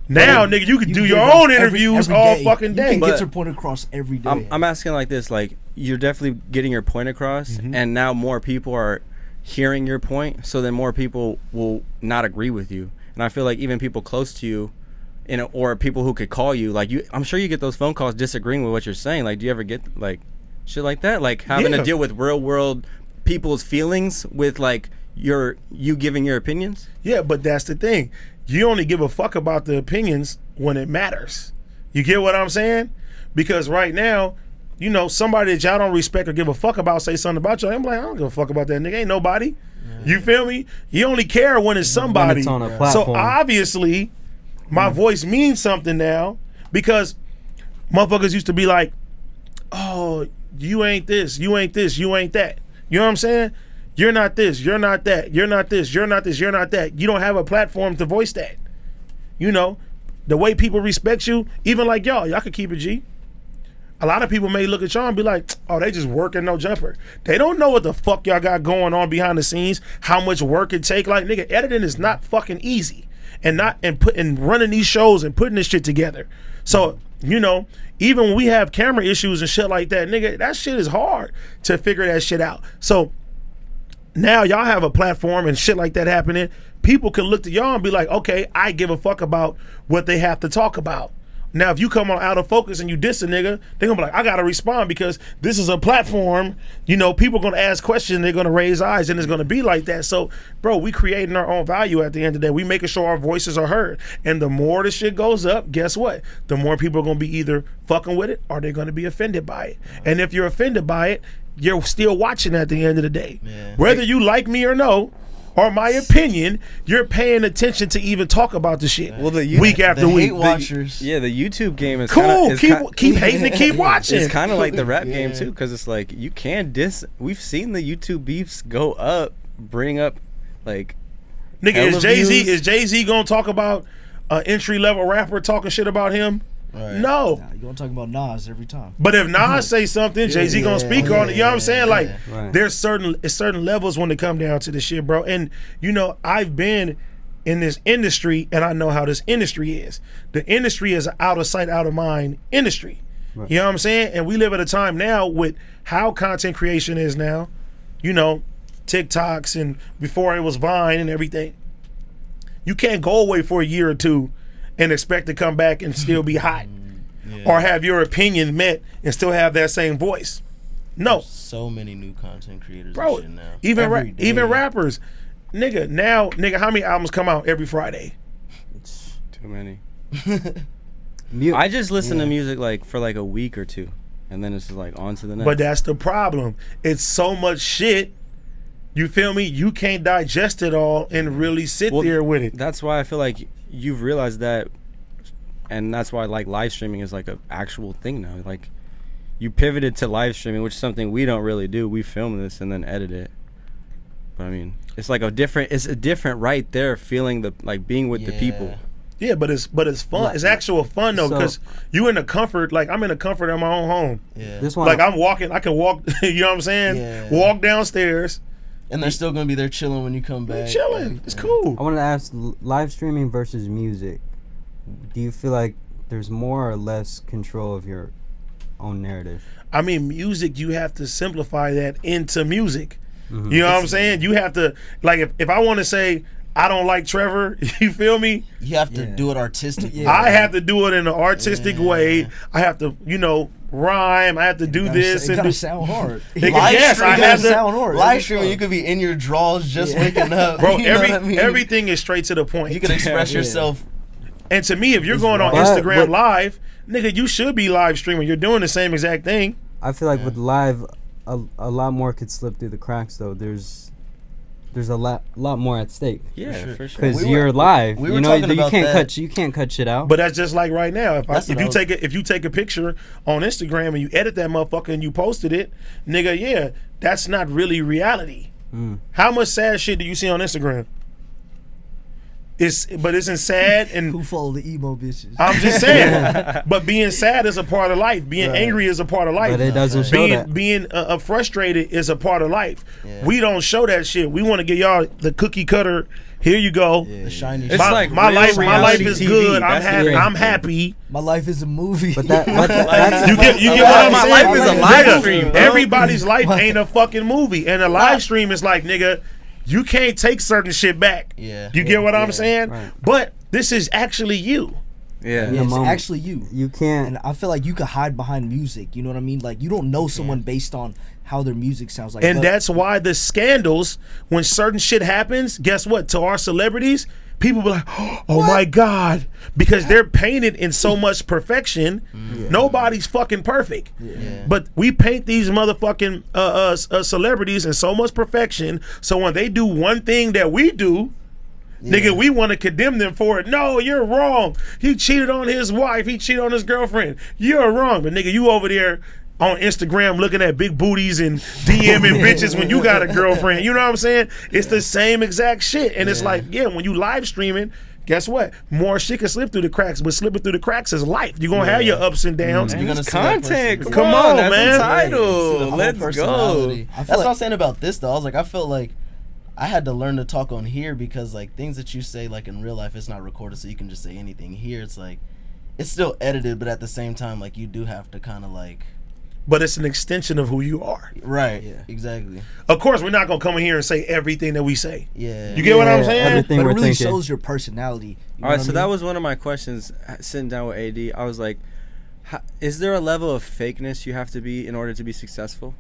Now, nigga, you can do your own interviews all fucking day. You can get your point across every day. I'm asking like this, like, you're definitely getting your point across, and now more people are hearing your point, so then more people will not agree with you. And I feel like even people close to you, or people who could call you, like, I'm sure you get those phone calls disagreeing with what you're saying. Like, do you ever get like shit like that? Like having to deal with real world people's feelings with like you giving your opinions? Yeah, but that's the thing. You only give a fuck about the opinions when it matters. You get what I'm saying? Because right now, you know, somebody that y'all don't respect or give a fuck about say something about you. I'm like, I don't give a fuck about that nigga. Ain't nobody. You feel me? You only care when it's somebody. When it's on a platform. So obviously, my voice means something now, because motherfuckers used to be like, oh, you ain't this, you ain't this, you ain't that. You know what I'm saying? You're not this, you're not that, you're not this, you're not this, you're not that. You don't have a platform to voice that. You know, the way people respect you, even like y'all could keep it G. A lot of people may look at y'all and be like, oh, they just working No Jumper. They don't know what the fuck y'all got going on behind the scenes, how much work it take. Like, nigga, editing is not fucking easy. And running these shows and putting this shit together. So, you know, even when we have camera issues and shit like that, nigga, that shit is hard to figure that shit out. So now y'all have a platform and shit like that happening. People can look to y'all and be like, okay, I give a fuck about what they have to talk about. Now, if you come on Out of Focus and you diss a nigga, they're gonna be like, I gotta respond because this is a platform. You know, people are gonna ask questions, they're gonna raise eyes, and it's gonna be like that. So, bro, we creating our own value at the end of the day. We making sure our voices are heard. And the more the shit goes up, guess what? The more people are gonna be either fucking with it or they're gonna be offended by it. And if you're offended by it, you're still watching at the end of the day. Yeah. Whether you like me or no, or my opinion, you're paying attention to even talk about the shit week after week. Hate watchers. The YouTube game is cool. Keep hating and keep watching. It's kind of like the rap game too, because it's like you can diss. We've seen the YouTube beefs go up, bring up like. Nigga, is Jay-Z gonna talk about an entry level rapper talking shit about him? Right. No. You're gonna talk about Nas every time. But if Nas say something, Jay-Z gonna speak on it. You know what I'm saying? Like, there's certain levels when it come down to this shit, bro. And you know, I've been in this industry and I know how this industry is. The industry is an out of sight, out of mind industry. Right. You know what I'm saying? And we live at a time now with how content creation is now. You know, TikToks and before it was Vine and everything. You can't go away for a year or two and expect to come back and still be hot, or have your opinion met and still have that same voice. No. There's so many new content creators, bro. And shit now. Even rappers, nigga. Now, nigga, how many albums come out every Friday? Too many. I just listen to music like for like a week or two, and then it's just like on to the next. But that's the problem. It's so much shit. You feel me? You can't digest it all and really sit there with it. That's why I feel like you've realized that, and that's why like live streaming is like an actual thing now. Like you pivoted to live streaming, which is something we don't really do. We film this and then edit it. But I mean, it's like it's a different right there, feeling the like being with the people. Yeah, but it's fun. It's actual fun though, because you in the comfort. Like I'm in the comfort of my own home. Yeah. This one, like I'm walking. I can walk. You know what I'm saying? Yeah. Walk downstairs. And they're still gonna be there chilling when you come back. Chilling. It's cool. I want to ask, live streaming versus music. Do you feel like there's more or less control of your own narrative? I mean, music, you have to simplify that into music. Mm-hmm. You know what I'm saying? You have to, like, if I want to say, I don't like Trevor, you feel me? You have to do it artistic. I have to do it in an artistic way. I have to, rhyme. I have to do this. It gotta sound hard. Sound hard. Live streaming, you could be in your drawers just waking up. Bro, everything is straight to the point. You can express yourself. And to me, if you're going on Instagram Live, nigga, you should be live streaming. You're doing the same exact thing. I feel like with live, a lot more could slip through the cracks, though. There's a lot more at stake. Yeah, for sure. Because you're live. We were talking about you can't cut shit out. But that's just like right now. If you take a picture on Instagram and you edit that motherfucker and you posted it, nigga, that's not really reality. How much sad shit do you see on Instagram? But isn't sad and who follow the emo bitches? I'm just saying. But being sad is a part of life. Being angry is a part of life. But it doesn't show that. Being frustrated is a part of life. Yeah. We don't show that shit. We want to give y'all the cookie cutter. Here you go. The shiny. It's like my life is TV. good. I'm happy. My life is a movie. But that's you get what I'm my saying? life is a live stream. Bro. Everybody's life ain't a fucking movie, and a live stream is like, nigga, you can't take certain shit back. Yeah. You get what I'm saying? Right. But this is actually you. Yeah. It's actually you. You can't. And I feel like you could hide behind music. You know what I mean? Like you don't know someone based on how their music sounds like. And that's why the scandals, when certain shit happens, guess what? To our celebrities, people be like, oh my God. Because they're painted in so much perfection. Nobody's fucking perfect. But we paint these motherfucking celebrities in so much perfection. So when they do one thing that we do, nigga, we want to condemn them for it. No, you're wrong. He cheated on his wife. He cheated on his girlfriend. You're wrong. But nigga, you over there on Instagram looking at big booties and DMing bitches when you got a girlfriend. You know what I'm saying? It's the same exact shit. And it's like, when you live streaming, guess what? More shit can slip through the cracks, but slipping through the cracks is life. You're going to have your ups and downs. You're gonna content. Come on, that's man. Entitled. Let's go. That's what I'm saying about this, though. I was like, I felt like I had to learn to talk on here because, like, things that you say, like, in real life, it's not recorded, so you can just say anything. Here, it's like, it's still edited, but at the same time, like, you do have to kind of, like... But it's an extension of who you are. Right. Yeah. Exactly. Of course, we're not going to come in here and say everything that we say. Yeah. You get what I'm saying? But it really shows your personality. All right, so that was one of my questions sitting down with AD. I was like, is there a level of fakeness you have to be in order to be successful?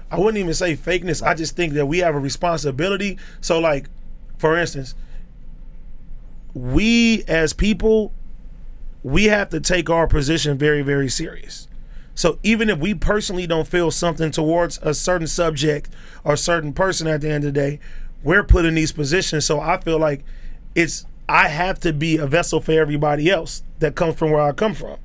I wouldn't even say fakeness. I just think that we have a responsibility. So, like, for instance, we as people, we have to take our position very, very serious. So even if we personally don't feel something towards a certain subject or certain person at the end of the day, we're put in these positions. So I feel like I have to be a vessel for everybody else that comes from where I come from.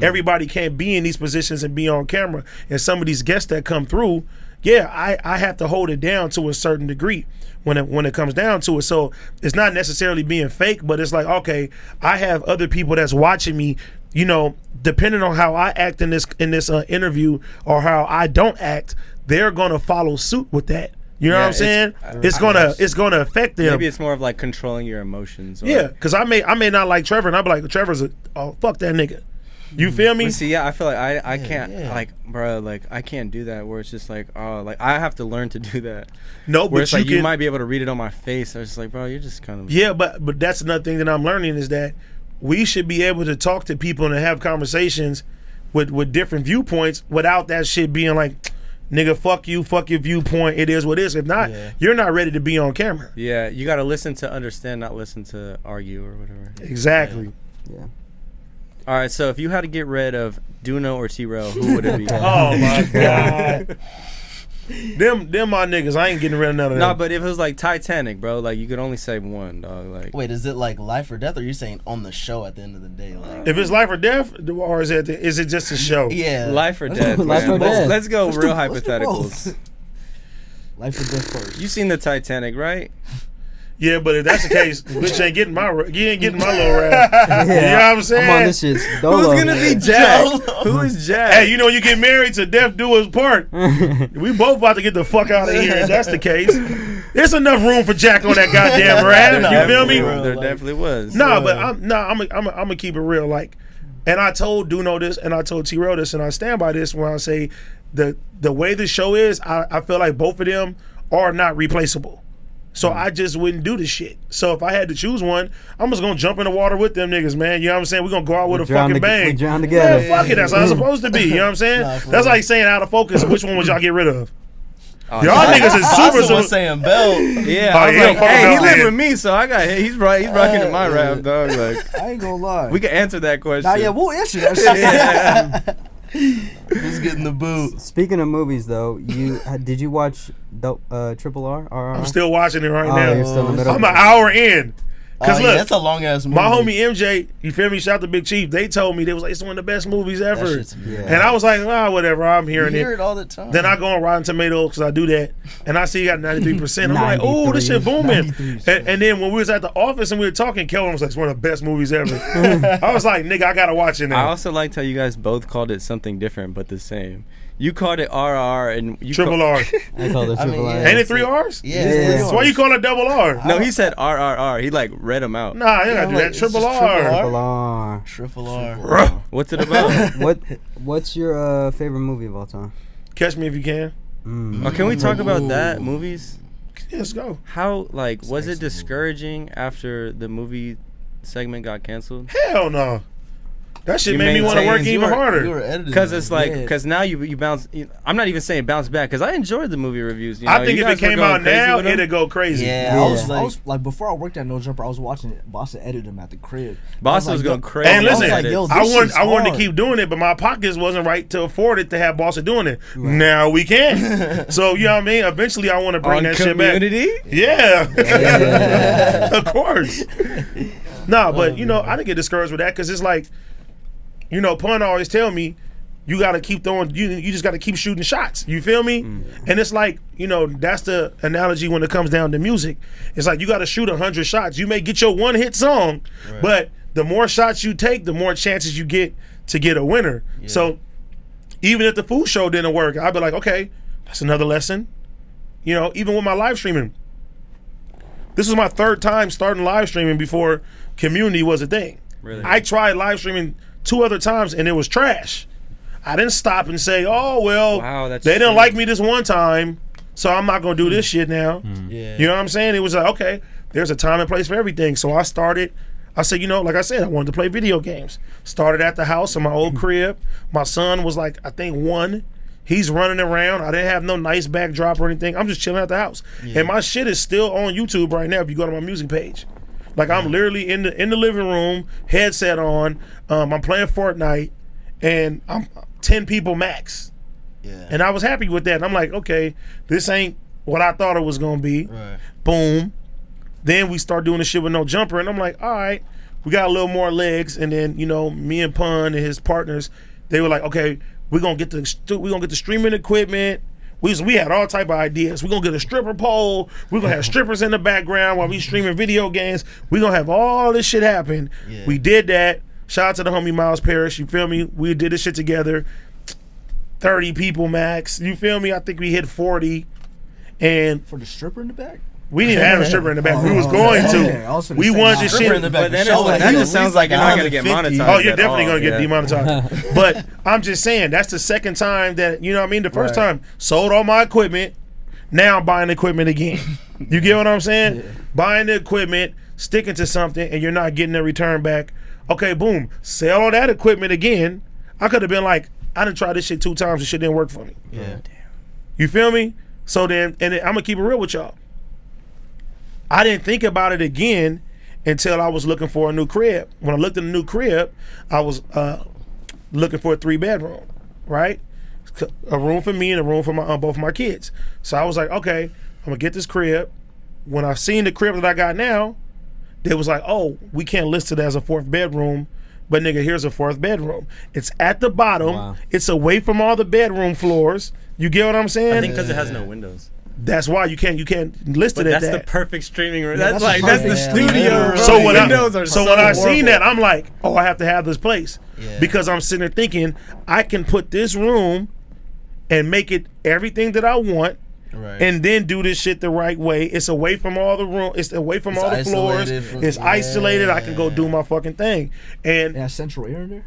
Everybody can't be in these positions and be on camera. And some of these guests that come through, I have to hold it down to a certain degree when it comes down to it. So it's not necessarily being fake, but it's like, okay, I have other people that's watching me, depending on how I act in this interview or how I don't act, they're gonna follow suit with that. You know what I'm saying? It's gonna affect them. Maybe it's more of like controlling your emotions. Yeah, because I may not like Trevor, and I'll be like, Trevor's fuck that nigga. You feel me? But see, I feel like I can't like, bro, like I can't do that. Where it's just like, like I have to learn to do that. No, where but it's like you might be able to read it on my face. I was just like, bro, you're just kind of. Yeah, but that's another thing that I'm learning is that we should be able to talk to people and have conversations with different viewpoints without that shit being like, nigga, fuck you, fuck your viewpoint. It is what it is. If not, you're not ready to be on camera. Yeah, you got to listen to understand, not listen to argue or whatever. Exactly. Yeah. All right, so if you had to get rid of DoKnow or T-Rell, who would it be? Oh my God. Them my niggas. I ain't getting rid of none of them. Nah, but if it was like Titanic, bro, like you could only save one, dog. Like, wait, is it like life or death, or you saying on the show at the end of the day? Like, if it's life or death, or is it just a show? Yeah, life or death. Life or death. Let's go real hypotheticals. Life or death first. You seen the Titanic, right? Yeah, but if that's the case, bitch ain't getting my little rap. You know what I'm saying? I'm on this shit. Dolo. Who's gonna be Jack? Who is Jack? Hey, you know, you get married to death do his part. We both about to get the fuck out of here. If that's the case, there's enough room for Jack on that goddamn rap. You feel me? There definitely was. No, but I'm gonna keep it real. Like, and I told DoKnow this, and I told T-Rell this, and I stand by this when I say the way the show is. I feel like both of them are not replaceable. So I just wouldn't do the shit. So if I had to choose one, I'm just gonna jump in the water with them niggas, man. You know what I'm saying? We're gonna go out with a fucking bang. We drown together. Yeah, fuck it. That's how it's supposed to be. You know what I'm saying? That's like saying out of focus. Which one would y'all get rid of? Y'all niggas is super. was saying Bell. Yeah, I was like, hey, he lived with me, so I got he's rocking to my rap, dog. Like, I ain't gonna lie. we can answer that question. Nah, yeah, we'll answer that shit. Who's getting the boot? Speaking of movies, though, did you watch Triple R? I'm still watching it right now. You're still in the middle. I'm an hour in. Cause look, that's a long ass movie. My homie MJ, you feel me? Shout out to Big Chief. They told me they was like, it's one of the best movies ever. And I was like, whatever. I'm hearing you hear it all the time. Then I go on Rotten Tomatoes because I do that, and I see he got 93%. I'm like, oh, this shit booming. And then when we was at the office and we were talking, Kelvin was like, it's one of the best movies ever. I was like, nigga, I gotta watch it now. I also liked how you guys both called it something different but the same. You called it RR and you Triple R. I called it Triple R. Ain't it 3 R's? Yeah. So why you call it double R? No, he said RRR. He like read them out. Nah, you gotta do that. Triple R. Triple R. What's it about? What's your favorite movie of all time? Catch Me If You Can. Can we talk about that? Movies? Yeah, let's go. How, like, was it discouraging after the movie segment got canceled? Hell no. That shit made me want to work even harder. Because it's like, because now you bounce. I'm not even saying bounce back because I enjoyed the movie reviews. You know? I think if it came out now, it'd go crazy. Yeah, I was like, before I worked at No Jumper, I was watching it. Basa edit them at the crib. Basa was going crazy. And listen, I wanted to keep doing it, but my pockets wasn't right to afford it to have Basa doing it. Right. Now we can. So you know what I mean. Eventually, I want to bring that shit back. Cuhmunity? Yeah, of course. Nah, but you know, I didn't get discouraged with that because it's like. You know, Pun always tell me, you got to keep throwing, you just got to keep shooting shots. You feel me? And it's like, you know, that's the analogy when it comes down to music. It's like you got to shoot 100 shots. You may get your one hit song, but the more shots you take, the more chances you get to get a winner. Yeah. So even if the food show didn't work, I'd be like, okay, that's another lesson. You know, even with my live streaming. This was my 3rd time starting live streaming before Cuhmunity was a thing. Really? I tried live streaming 2 other times and it was trash. I didn't stop and say, oh well, they didn't like me this one time, so I'm not gonna do this shit now. Yeah. You know what I'm saying? It was like, okay, there's a time and place for everything. So I said, you know, like I said, I wanted to play video games. Started at the house in my old crib. My son was like, I think 1. He's running around. I didn't have no nice backdrop or anything. I'm just chilling at the house. And my shit is still on YouTube right now if you go to my music page. Like I'm literally in the living room, headset on. I'm playing Fortnite, and I'm 10 people max. Yeah. And I was happy with that. And I'm like, okay, this ain't what I thought it was gonna be. Right. Boom. Then we start doing the shit with No Jumper, and I'm like, all right, we got a little more legs. And then you know, me and Pun and his partners, they were like, okay, we're gonna get the streaming equipment. We had all type of ideas. We're going to get a stripper pole. We're going to have strippers in the background while we streaming video games. We're going to have all this shit happen. Yeah. We did that. Shout out to the homie Miles Parrish. You feel me? We did this shit together. 30 people max. You feel me? I think we hit 40. And for the stripper in the back? We didn't have a stripper in the back. We was going to. We wanted this shit in the back. But then that just sounds like you're not going to get monetized. Oh, you're definitely going to get demonetized. But I'm just saying, that's the second time that, you know what I mean? The first time, sold all my equipment. Now I'm buying equipment again. You get what I'm saying? Yeah. Buying the equipment, sticking to something, and you're not getting a return back. Okay, boom. Sell all that equipment again. I could have been like, I done tried this shit 2 times. This shit didn't work for me. Yeah. You feel me? So then, and I'm gonna keep it real with y'all. I didn't think about it again until I was looking for a new crib. When I looked at a new crib, I was looking for a 3-bedroom, right? A room for me and a room for my both my kids. So I was like, okay, I'm gonna get this crib. When I seen the crib that I got now, they was like, oh, we can't list it as a 4th bedroom, but nigga, here's a 4th bedroom. It's at the bottom. Wow. It's away from all the bedroom floors. You get what I'm saying? I think because it has no windows. That's why you can't list it at that. That's the perfect streaming room. That's the studio room. So when I seen that, I'm like, oh, I have to have this place because I'm sitting there thinking I can put this room and make it everything that I want. Right. And then do this shit the right way. It's away from all the room. It's away from all the floors. It's isolated. I can go do my fucking thing. And central air in there,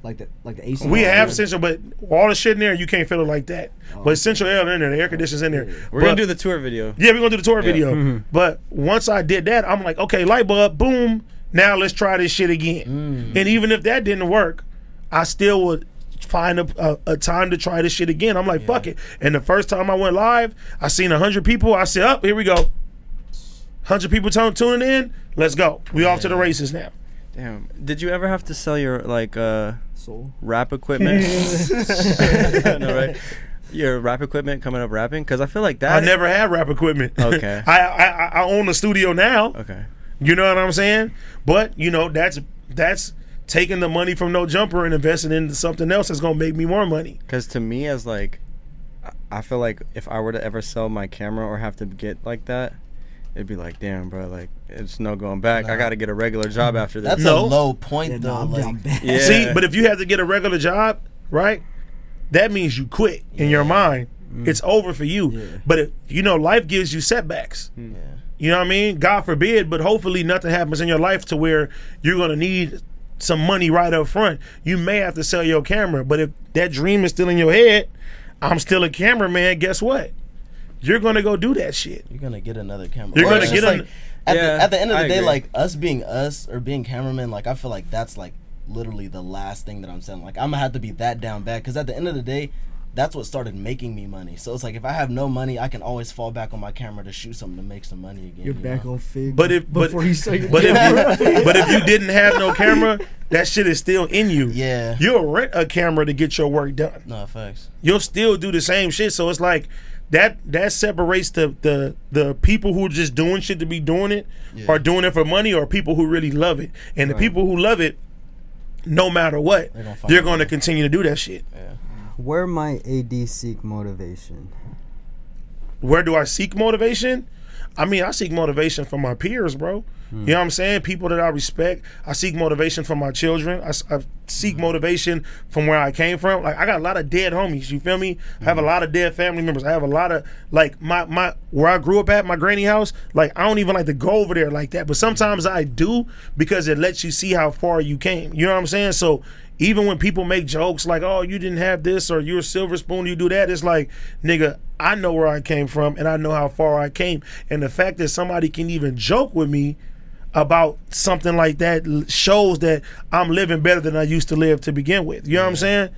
like the AC. We have central, but all the shit in there you can't feel it like that. But central air in there, the air conditioners in there. We're gonna do the tour video. Yeah, we're gonna do the tour video. Mm-hmm. But once I did that, I'm like, okay, light bulb, boom. Now let's try this shit again. And even if that didn't work, I still would find a time to try this shit again. I'm like, fuck it. And the first time I went live, I seen 100 people. I said, up, here we go. 100 people tuning in. Let's go. We off to the races now. Damn. Did you ever have to sell your soul rap equipment? No, right? Your rap equipment coming up rapping? Because I feel like that. I never had rap equipment. Okay. I own a studio now. Okay. You know what I'm saying? But you know that's taking the money from No Jumper and investing into something else that's gonna make me more money. Because to me, as like, I feel like if I were to ever sell my camera or have to get like that, it'd be like, damn, bro, like it's no going back. I got to get a regular job after this. That's a low point though. See, but if you have to get a regular job, right, that means you quit in your mind. It's over for you. Yeah. But if, you know, life gives you setbacks. Yeah. You know what I mean? God forbid, but hopefully nothing happens in your life to where you're gonna need some money right up front. You may have to sell your camera, but if that dream is still in your head, I'm still a cameraman, guess what? You're gonna go do that shit. You're gonna get another camera. You're gonna get at the end of the day, like us being us or being cameramen, like I feel like that's like literally the last thing that I'm saying. Like I'm gonna have to be that down bad because at the end of the day, that's what started making me money. So it's like if I have no money, I can always fall back on my camera to shoot something to make some money again. You're back on Fig. But if you didn't have no camera, that shit is still in you. Yeah. You'll rent a camera to get your work done. No facts. You'll still do the same shit. So it's like that separates the people who are just doing shit to be doing it or doing it for money or people who really love it. And the people who love it, no matter what, they're going to continue to do that shit. Yeah. Where might AD seek motivation? Where do I seek motivation? I mean, I seek motivation from my peers, bro. You know what I'm saying? People that I respect. I seek motivation from my children. I seek motivation from where I came from. Like, I got a lot of dead homies, you feel me? I have a lot of dead family members. I have a lot of, like, my where I grew up at, my granny house, like, I don't even like to go over there like that. But sometimes I do because it lets you see how far you came. You know what I'm saying? So even when people make jokes like, oh, you didn't have this or you're a silver spoon, you do that, it's like, nigga, I know where I came from and I know how far I came. And the fact that somebody can even joke with me about something like that shows that I'm living better than I used to live to begin with. You know what I'm saying?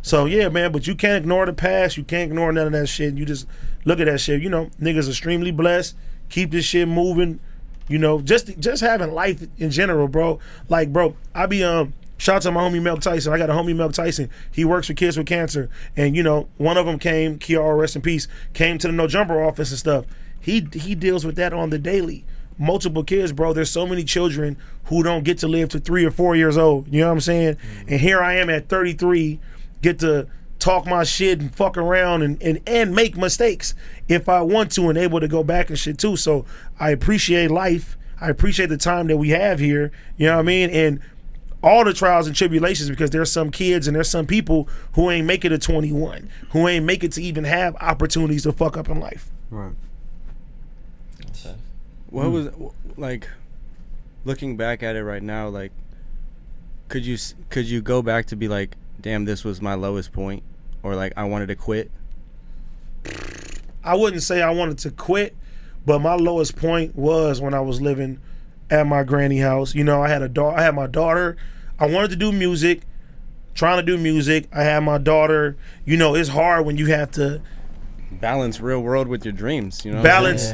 So yeah, man, but you can't ignore the past. You can't ignore none of that shit. You just look at that shit. You know, niggas extremely blessed. Keep this shit moving. You know, just having life in general, bro. Like, bro, I be shout out to my homie Mel Tyson. I got a homie Mel Tyson. He works for kids with cancer. And, you know, one of them came, Kiara, rest in peace, came to the No Jumper office and stuff. He deals with that on the daily. Multiple kids, bro. There's so many children who don't get to live to 3 or 4 years old. You know what I'm saying? And here I am at 33, get to talk my shit and fuck around and make mistakes if I want to and able to go back and shit too. So I appreciate life. I appreciate the time that we have here. You know what I mean? And all the trials and tribulations, because there's some kids and there's some people who ain't make it to 21, who ain't make it to even have opportunities to fuck up in life. Right. What was, like, looking back at it right now, like, could you go back to be like, damn, this was my lowest point, or like I wanted to quit? I wouldn't say I wanted to quit, but my lowest point was when I was living at my granny house. You know, I had my daughter. I wanted to do music, trying to do music. I had my daughter. You know, it's hard when you have to balance real world with your dreams. You know, balance.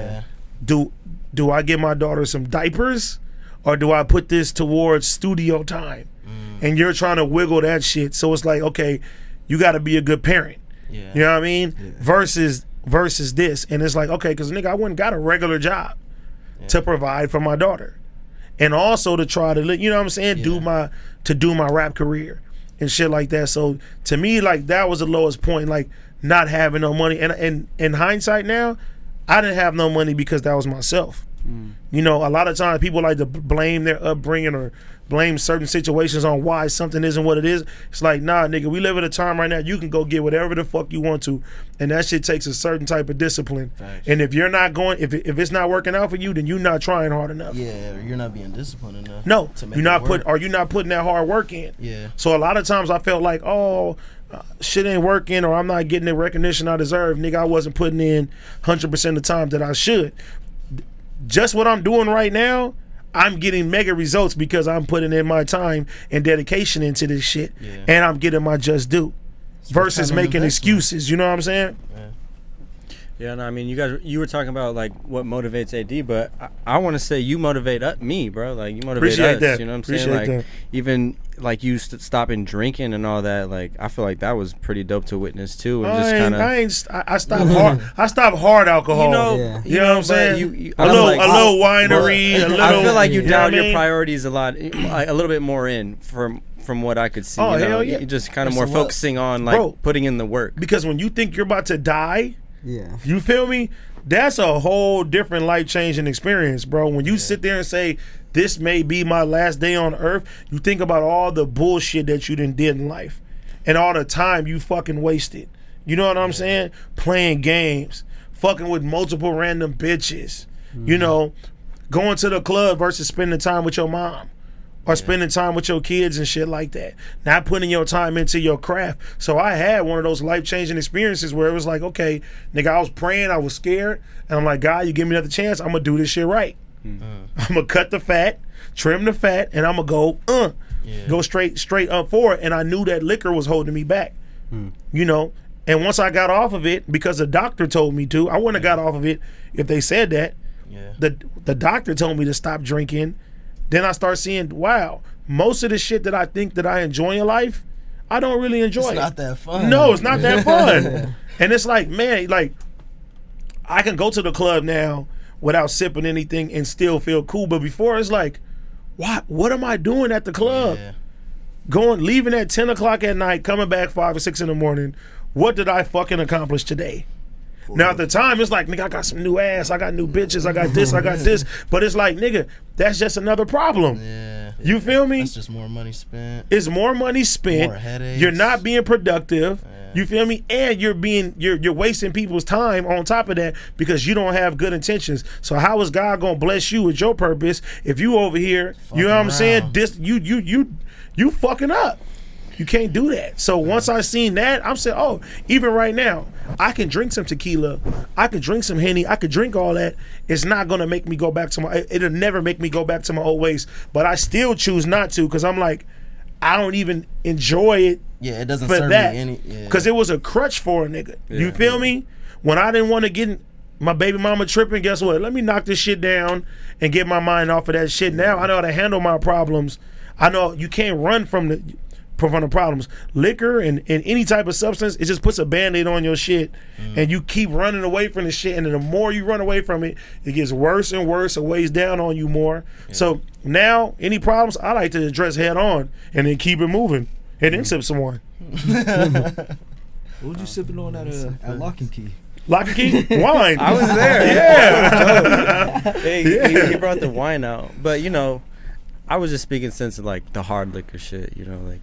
Do I give my daughter some diapers, or do I put this towards studio time? And you're trying to wiggle that shit. So it's like, okay, you got to be a good parent. Yeah. You know what I mean? Yeah. Versus this, and it's like, okay, because nigga, I went and got a regular job to provide for my daughter, and also to try to, you know what I'm saying, do my rap career and shit like that. So to me, like, that was the lowest point, like not having no money. And in hindsight now, I didn't have no money because that was myself. You know, a lot of times people like to blame their upbringing or blame certain situations on why something isn't what it is. It's like, nah, nigga, we live at a time right now, you can go get whatever the fuck you want to, and that shit takes a certain type of discipline. Thanks. And if you're not going, if it's not working out for you, then you're not trying hard enough. Yeah, or you're not being disciplined enough. No, you're not putting that hard work in. Yeah. So a lot of times I felt like, shit ain't working, or I'm not getting the recognition I deserve. Nigga, I wasn't putting in 100% of the time that I should. Just what I'm doing right now, I'm getting mega results because I'm putting in my time and dedication into this shit, and I'm getting my just due, versus making excuses. You know what I'm saying? Yeah, no, I mean, you were talking about like what motivates AD, but I want to say you motivate me, bro. Like, you motivate us. That. You know what I'm Appreciate saying? Like, that. even like you stopping drinking and all that. Like, I feel like that was pretty dope to witness too. And I stopped hard. I stopped hard alcohol. You know what I'm saying? A little winery. I feel like you dialed your priorities a little bit more in from what I could see. Oh, hell yeah! You're just kind of more focusing on like putting in the work. Because when you think you're about to die. Yeah. You feel me? That's a whole different life-changing experience, bro. When you sit there and say, this may be my last day on earth, you think about all the bullshit that you done did in life and all the time you fucking wasted. You know what I'm saying? Playing games, fucking with multiple random bitches, you know, going to the club versus spending time with your mom. Or spending time with your kids and shit like that. Not putting your time into your craft. So I had one of those life-changing experiences where it was like, okay, nigga, I was praying, I was scared, and I'm like, God, you give me another chance, I'm going to do this shit right. I'm going to cut the fat, trim the fat, and I'm going to go straight up for it. And I knew that liquor was holding me back, you know. And once I got off of it, because the doctor told me to, I wouldn't have got off of it if they said that. The doctor told me to stop drinking. Then I start seeing, wow, most of the shit that I think that I enjoy in life, I don't really enjoy. It's not that fun. No, it's not that fun. And it's like, man, like, I can go to the club now without sipping anything and still feel cool. But before, it's like, what am I doing at the club? Leaving at 10 o'clock at night, coming back 5 or 6 in the morning. What did I fucking accomplish today? Now, at the time, it's like, nigga, I got some new ass, I got new bitches, I got this, I got this. But it's like, nigga, that's just another problem. Yeah. You feel me? It's just more money spent. It's more money spent. More headaches. You're not being productive. Yeah. You feel me? And you're wasting people's time on top of that because you don't have good intentions. So how is God gonna bless you with your purpose if you over here, you know what I'm saying? You fucking up. You can't do that. So once I seen that, I'm saying, oh, even right now, I can drink some tequila, I could drink some Henny, I could drink all that. It's not gonna make me go back to it'll never make me go back to my old ways. But I still choose not to because I'm like, I don't even enjoy it. Yeah, it doesn't serve me any. Because it was a crutch for a nigga. Yeah, you feel me? When I didn't want to get my baby mama tripping, guess what? Let me knock this shit down and get my mind off of that shit. Now I know how to handle my problems. I know you can't run from the problems. Liquor and any type of substance, it just puts a band-aid on your shit, and you keep running away from the shit, and then the more you run away from it, it gets worse and worse, it weighs down on you more. So now, any problems, I like to address head on, and then keep it moving, and then sip some more. What was you sipping on at Lock and Key? Lock and Key? Wine. I was there. Yeah. He brought the wine out. But, you know, I was just speaking sense of, like, the hard liquor shit, you know, like,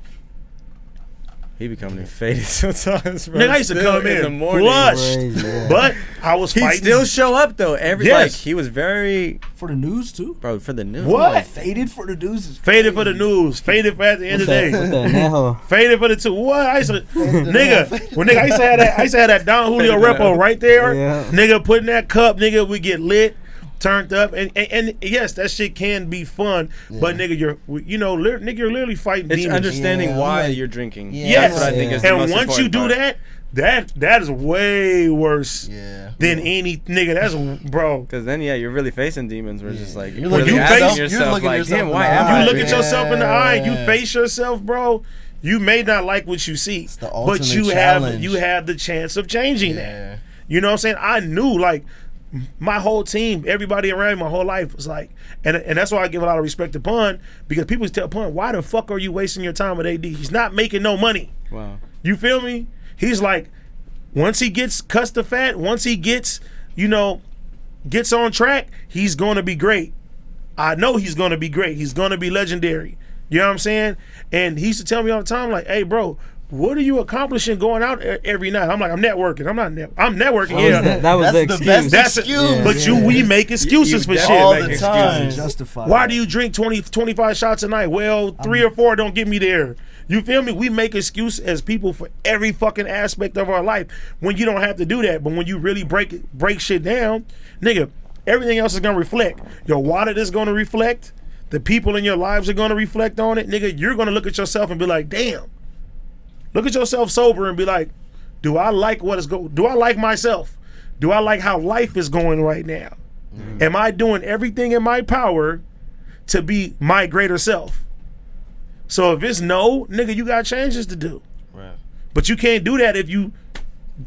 he be coming in faded sometimes, bro. Nigga, I used to come in the morning, flushed, but I was fighting. He still show up though. Like he was very for the news too, bro. For the news, what? Like, faded for the news? Faded for the news. Faded for at the end of the day. What the hell? Faded for the two. What? I used to, nigga. I used to have that Don Julio repo right there. Yeah. Nigga, put in that cup. Nigga, we get lit. Turned up and yes, that shit can be fun, but nigga, you're literally fighting demons. It's understanding why you're drinking. Yes, that's what I think is the and most once you do part. That is way worse than any nigga. That's bro. Because then you're really facing demons. Where it's just like you're really looking asking you're yourself looking like, yourself damn, in why the am eye. I? You look at yourself in the eye. You face yourself, bro. You may not like what you see, the but you challenge. have the chance of changing that. You know what I'm saying? I knew like my whole team, everybody around me, my whole life was like, and that's why I give a lot of respect to Pun, because people tell Pun, why the fuck are you wasting your time with AD? He's not making no money. Wow. You feel me? He's like, once he gets cussed to fat, once he gets, gets on track, he's going to be great. I know he's going to be great. He's going to be legendary. You know what I'm saying? And he used to tell me all the time, like, hey, bro, what are you accomplishing going out every night? I'm like, I'm networking. I'm networking. Yeah, that was the excuse. That's excuse. But we make excuses for shit all the time. Justify. Why do you drink 25 shots a night? Well, 3 or 4 don't get me there. You feel me? We make excuse as people for every fucking aspect of our life when you don't have to do that. But when you really break shit down, nigga, everything else is gonna reflect. Your wallet is gonna reflect. The people in your lives are gonna reflect on it. Nigga, you're gonna look at yourself and be like, damn. Look at yourself sober and be like, do I like do I like myself? Do I like how life is going right now? Am I doing everything in my power to be my greater self? So if it's no, nigga, you got changes to do. Right. But you can't do that if you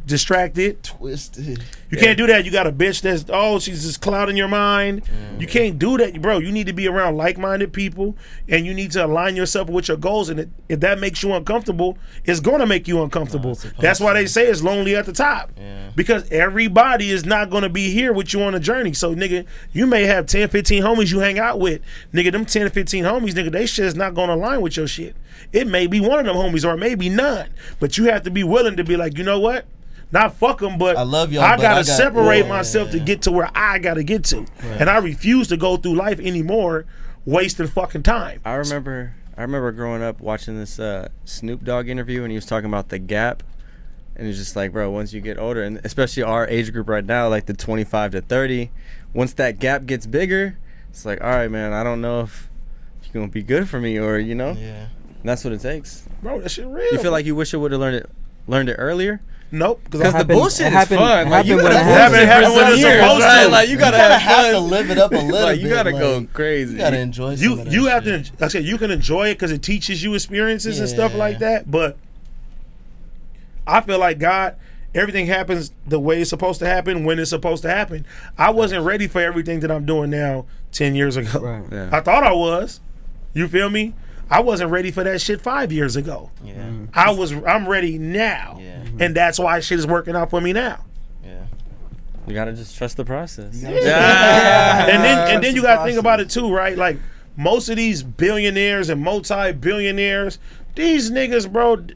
distracted. Twisted. You can't do that. You got a bitch that's, she's just clouding your mind. You can't do that, bro. You need to be around like-minded people, and you need to align yourself with your goals. And if that makes you uncomfortable, it's going to make you uncomfortable. That's why they say it's lonely at the top. Yeah. Because everybody is not going to be here with you on the journey. So, nigga, you may have 10, 15 homies you hang out with. Nigga, them 10 or 15 homies, nigga, they shit is not going to align with your shit. It may be one of them homies or maybe none. But you have to be willing to be like, you know what? Not fuck them, but I love y'all. I gotta separate myself to get to where I gotta get to, and I refuse to go through life anymore, wasting fucking time. I remember growing up watching this Snoop Dogg interview, and he was talking about the gap, and he's just like, bro, once you get older, and especially our age group right now, like the 25 to 30, once that gap gets bigger, it's like, all right, man, I don't know if you're gonna be good for me, or Yeah. And that's what it takes. Bro, that shit real. You feel like you wish you would have learned it earlier? Nope, because the bullshit is fun. Like, you gotta happen when it's supposed to. Like, you gotta have to live it up a little like, bit. You gotta go crazy. You gotta enjoy. You have to. Like I said, you can enjoy it because it teaches you experiences and stuff like that. But I feel like God, everything happens the way it's supposed to happen when it's supposed to happen. I wasn't ready for everything that I'm doing now 10 years ago. Right. Yeah. I thought I was. You feel me? I wasn't ready for that shit 5 years ago. Yeah. I'm ready now. Yeah. And that's why shit is working out for me now. Yeah. You gotta just trust the process. Yeah. And then you gotta think about it too, right? Like most of these billionaires and multi-billionaires, these niggas, bro,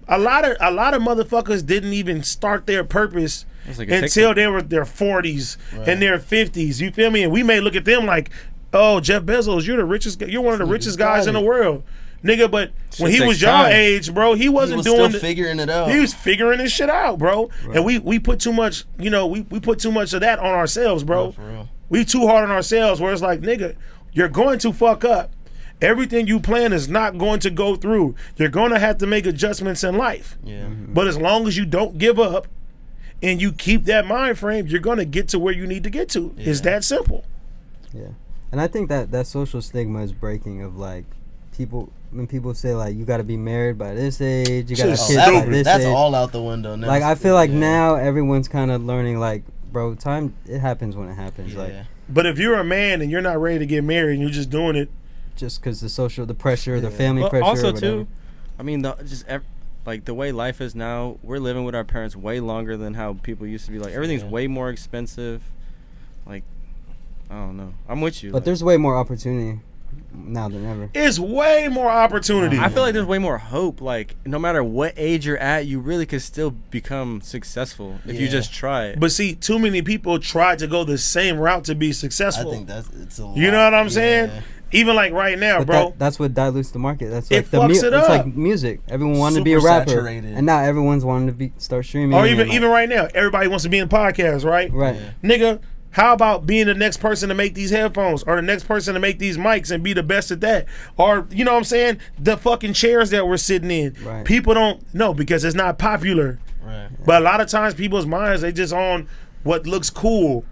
a lot of motherfuckers didn't even start their purpose until they were their 40s and their 50s. You feel me? And we may look at them like, oh, Jeff Bezos, you're one of the richest guys in the world. Nigga, but when he was your age, bro, he wasn't doing figuring it out. He was figuring his shit out, bro. Right. And we put too much, we put too much of that on ourselves, bro. No, for real. We too hard on ourselves where it's like, nigga, you're going to fuck up. Everything you plan is not going to go through. You're going to have to make adjustments in life. Yeah. But as long as you don't give up and you keep that mind frame, you're going to get to where you need to get to. Yeah. It's that simple. Yeah. And I think that social stigma is breaking of like when people say like you got to be married by this age, you got to kids by this that's age. all out the window now. Like I feel like now everyone's kind of learning like, bro, time it happens when it happens. Yeah. Like, but if you're a man and you're not ready to get married and you're just doing it just because the pressure, the family pressure. Also or whatever. too, I mean, like the way life is now, we're living with our parents way longer than how people used to be. Like everything's way more expensive. Like I don't know. I'm with you. But there's way more opportunity now than ever. It's way more opportunity. I feel like there's way more hope. Like no matter what age you're at, you really could still become successful if you just try it. But see, too many people try to go the same route to be successful. I think it's a lot. You know what I'm saying? Even like right now, but bro. That's what dilutes the market. That's it like fucks it up. It's like music. Everyone wanted to be a rapper, saturated. and now everyone's wanting to start streaming. Or even right now, everybody wants to be in podcasts, right? Right. Yeah. Nigga, how about being the next person to make these headphones or the next person to make these mics and be the best at that? Or, you know what I'm saying? The fucking chairs that we're sitting in. Right. People don't know because it's not popular. Right. But a lot of times people's minds, they just on what looks cool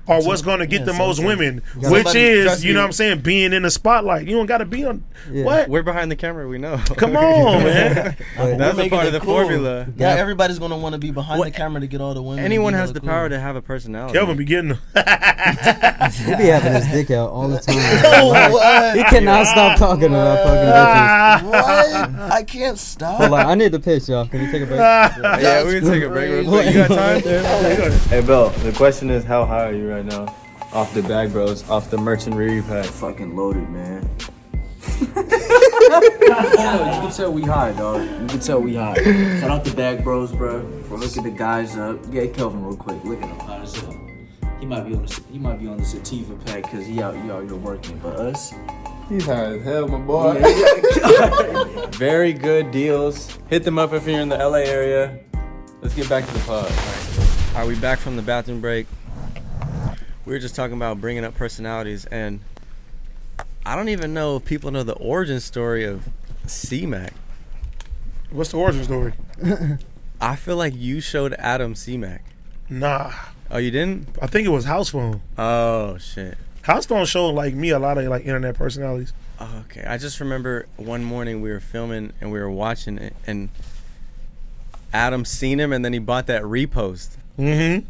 or what's going to get the most women, which is, you know what I'm saying, being in the spotlight. You don't got to be on, what? We're behind the camera, we know. Come on, man. That's a part of the formula. Yeah, everybody's going to want to be behind the camera to get all the women. Anyone has the power to have a personality. Kelvin be getting them. He be having his dick out all the time. He cannot stop talking about fucking bitches. What? I can't stop. But like, I need to piss, y'all. Can we take a break? Yeah, we can take a break real quick. You got time? Hey, Bill, the question is, how high are you right now? Off the bag, bros. Off the merchant Riri pack. Fucking loaded, man. You can tell we high, dog. You can tell we high. Shout out to Bag Bros, bro. For hooking the guys up. Get Kelvin real quick. Look at him high as hell. He might be on the sativa pack because he out here working. But us, He's high as hell, my boy. Very good deals. Hit them up if you're in the LA area. Let's get back to the pod. Are we back from the bathroom break? We were just talking about bringing up personalities, and I don't even know if people know the origin story of C-Mac. What's the origin story? I feel like you showed Adam C-Mac. Nah. Oh, you didn't? I think it was House Phone. Oh, shit. House Phone showed like me a lot of like internet personalities. Oh, okay. I just remember one morning we were filming and we were watching it, and Adam seen him, and then he bought that repost. Mm-hmm.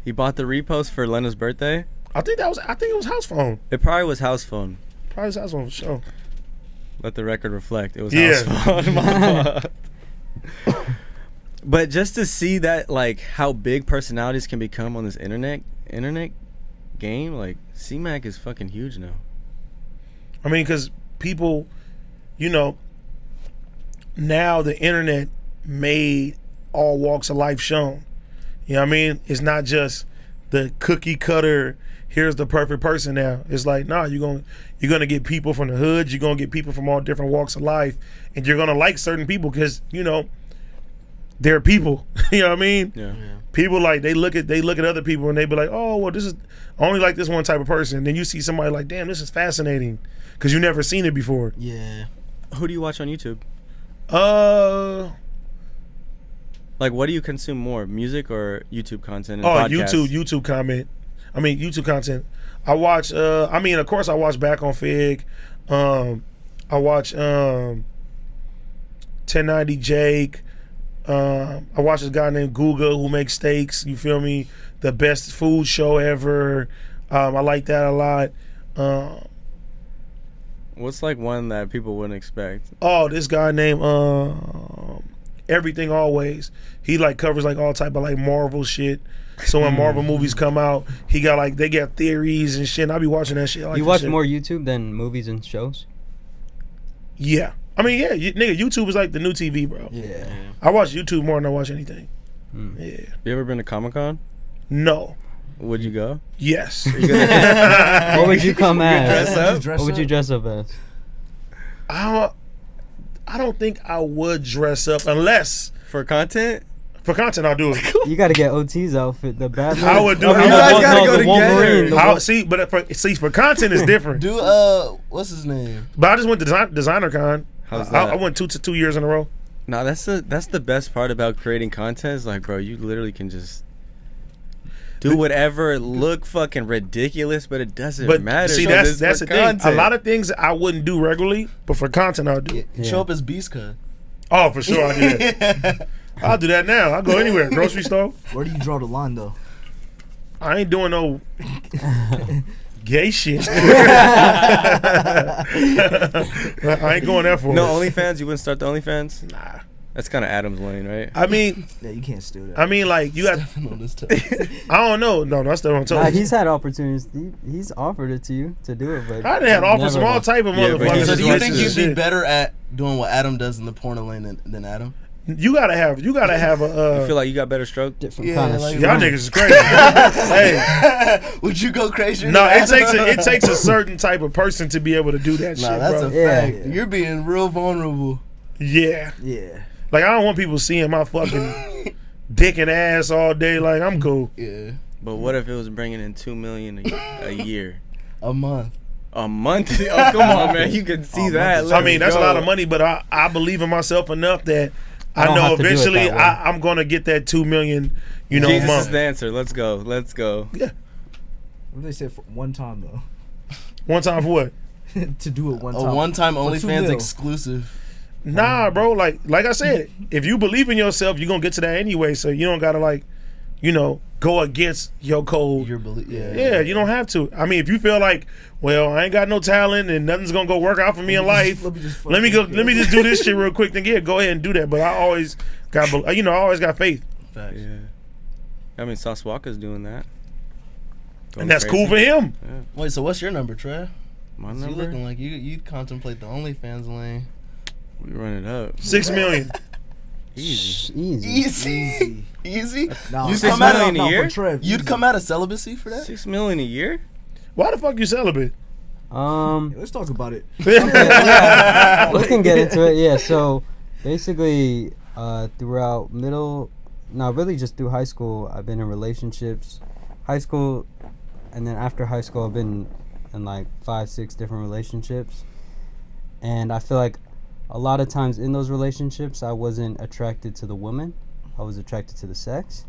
He bought the repost for Lena's birthday. I think it was House Phone. It probably was House Phone. Probably was House Phone for sure. Let the record reflect. It was Yeah. House Phone. My fault. But just to see that, like, how big personalities can become on this internet game, like, C-Mac is fucking huge now. I mean, because people, you know, now the internet made all walks of life shown. You know what I mean? It's not just the cookie cutter, here's the perfect person now. It's like, nah, you're gonna get people from the hood, you're gonna get people from all different walks of life, and you're gonna like certain people because, you know, they're people. You know what I mean? Yeah. People like they look at other people and they be like, oh, well, this is I only like this one type of person. Then you see somebody like, damn, this is fascinating, because you never seen it before. Yeah. Who do you watch on YouTube? Like, what do you consume more, music or YouTube content? And podcasts? YouTube content. I watch. Of course, I watch Back on Fig. I watch 1090 Jake. I watch this guy named Guga who makes steaks. You feel me? The best food show ever. I like that a lot. What's like one that people wouldn't expect? Oh, this guy named Everything Always. He like covers like all type of like Marvel shit. So when Marvel movies come out, he got like they got theories and shit. And I be watching that shit. You watch more YouTube than movies and shows? Yeah. I mean, yeah, nigga, YouTube is like the new TV, bro. Yeah. I watch YouTube more than I watch anything. Yeah. You ever been to Comic-Con? No. Would you go? Yes. What would you come as? Dress up? What would you dress up as? I don't think I would dress up unless For content? for content. I'll do it. You got to get OT's outfit. The Batman. I would do. You guys gotta go together. For content is different. Do what's his name? But I just went to designer con. How's I that? went 2 years in a row. No, that's the best part about creating content is like, bro, you literally can just do whatever, look fucking ridiculous, but it doesn't matter. See, because that's it's the for thing. content. A lot of things I wouldn't do regularly, but for content I'll do. Yeah. Show up as Beast Cut. Oh, for sure I do that. I'll do that now. I'll go anywhere. Grocery store. Where do you draw the line though? I ain't doing no gay shit. I ain't going that far. No OnlyFans. You wouldn't start the OnlyFans. Nah. That's kind of Adam's lane, right? I mean, Yeah, you can't steal that. I mean, like you got. On this I don't know. No, that's the wrong Nah, toes. he's had opportunities. He's offered it to you to do it, but I done had offers from never all won. type of Yeah, but motherfuckers. he So just do you likes think to you'd be shit. better at doing what Adam does in the porno lane than Adam? You gotta have I a. feel like you got better stroke. Different Yeah, kind of like- shit. Y'all niggas is crazy. Hey, Would you go crazy? no, it takes a certain type of person to be able to do that Nah, shit, that's bro. a Yeah. fact. You're being real vulnerable. Yeah, Yeah. like I don't want people seeing my fucking dick and ass all day. Like I'm cool. Yeah. But what if it was bringing in $2 million a year? A month. A month? Oh, come on, man. You can see that. I mean, that's a lot of money, but I believe in myself enough that I know eventually I'm gonna get that 2 million. You know, Jesus month. is the answer. Let's go. Yeah. What did they say for one time though? One time for what? To do it one time. A one-time For OnlyFans $2 exclusive. Nah, bro. Like I said, if you believe in yourself, you're gonna get to that anyway. So you don't gotta go against your code. Your belief. Yeah, you don't have to. I mean, if you feel like, well, I ain't got no talent and nothing's gonna go work out for me in life, let me just do this shit real quick. Then go ahead and do that. But I always got faith. Facts. Yeah. I mean, Saswaka's doing that. And that's cool for him. Yeah. Wait, so what's your number, Trey? My You number? looking like you contemplate the OnlyFans lane. We run it up. 6 million. Easy. Easy. No, You $6 $6 million a year? for Trev, You'd easy. come out of celibacy for that? $6 million a year? Why the fuck you celibate? Let's talk about it. Yeah, we can get into it. Yeah, so basically, throughout just through high school, I've been in relationships. High school, and then after high school, I've been in like 5-6 different relationships. And I feel like a lot of times in those relationships, I wasn't attracted to the woman. I was attracted to the sex.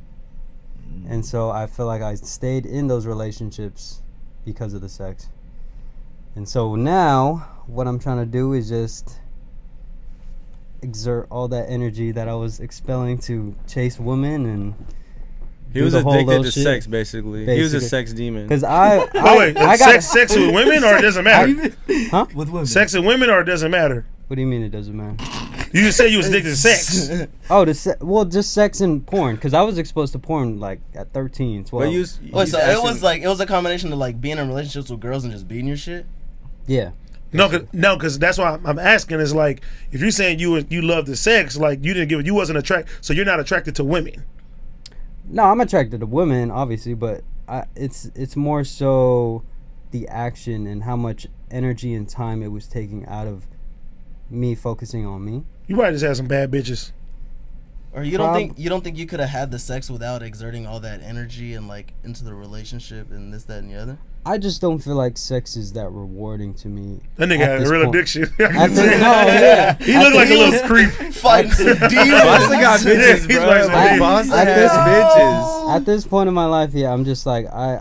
And so I feel like I stayed in those relationships because of the sex. And so now what I'm trying to do is just exert all that energy that I was expelling to chase women and He was the whole addicted little to shit. sex, basically. He was a sex demon. Because Wait, sex with women or it doesn't matter? Huh? With women. Sex with women or it doesn't matter? What do you mean it doesn't matter? You just said you was addicted to sex. Oh, just sex and porn. Because I was exposed to porn like at 13, 12. But Wait, so it was a combination of like being in relationships with girls and just beating your shit? Yeah. No, because that's why I'm asking. Is like if you're saying you love the sex, like you wasn't attracted, so you're not attracted to women. No, I'm attracted to women, obviously, but it's more so the action and how much energy and time it was taking out of me focusing on me. You probably just had some bad bitches. Or you don't think you could have had the sex without exerting all that energy and like into the relationship and this, that, and the other? I just don't feel like sex is that rewarding to me. That nigga had a real addiction. He looked like a little creep. Fighting some demons. Basa got bitches, bro. Basa has bitches. At this point in my life, yeah, I'm just like, I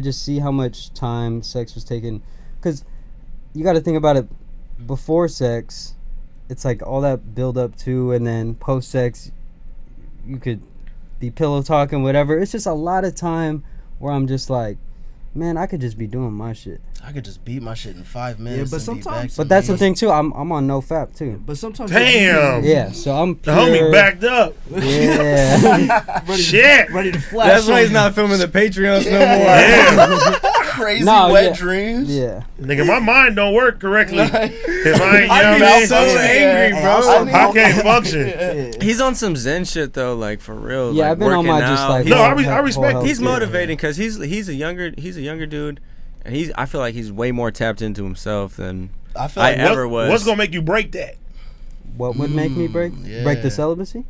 just see how much time sex was taking. Because you got to think about it, before sex, it's like all that build up to, and then post sex, you could be pillow talking, whatever. It's just a lot of time where I'm just like, man, I could just be doing my shit. I could just beat my shit in 5 minutes. Yeah, but sometimes. But that's the thing too. I'm on no fap too. But sometimes. Damn. Yeah, so I'm The homie backed up. Yeah. Shit. Ready to flash. That's why he's not filming the Patreons no more. Yeah. Crazy wet dreams. Yeah. Nigga, my mind don't work correctly. If I ain't, I'd you know what I be mean? so angry, bro. I can't function. He's on some Zen shit though, like for real. Yeah, like, I've been on my just like. No, I respect. He's motivating because he's a younger dude, and I feel like he's way more tapped into himself than I feel like ever was. What's gonna make you break that? What would make me break the celibacy?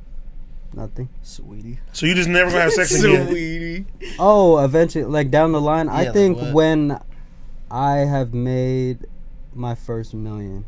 Nothing. Sweetie. So you just never gonna have sex again? Sweetie. Oh, eventually, like down the line, I like think what? when I have made my first million.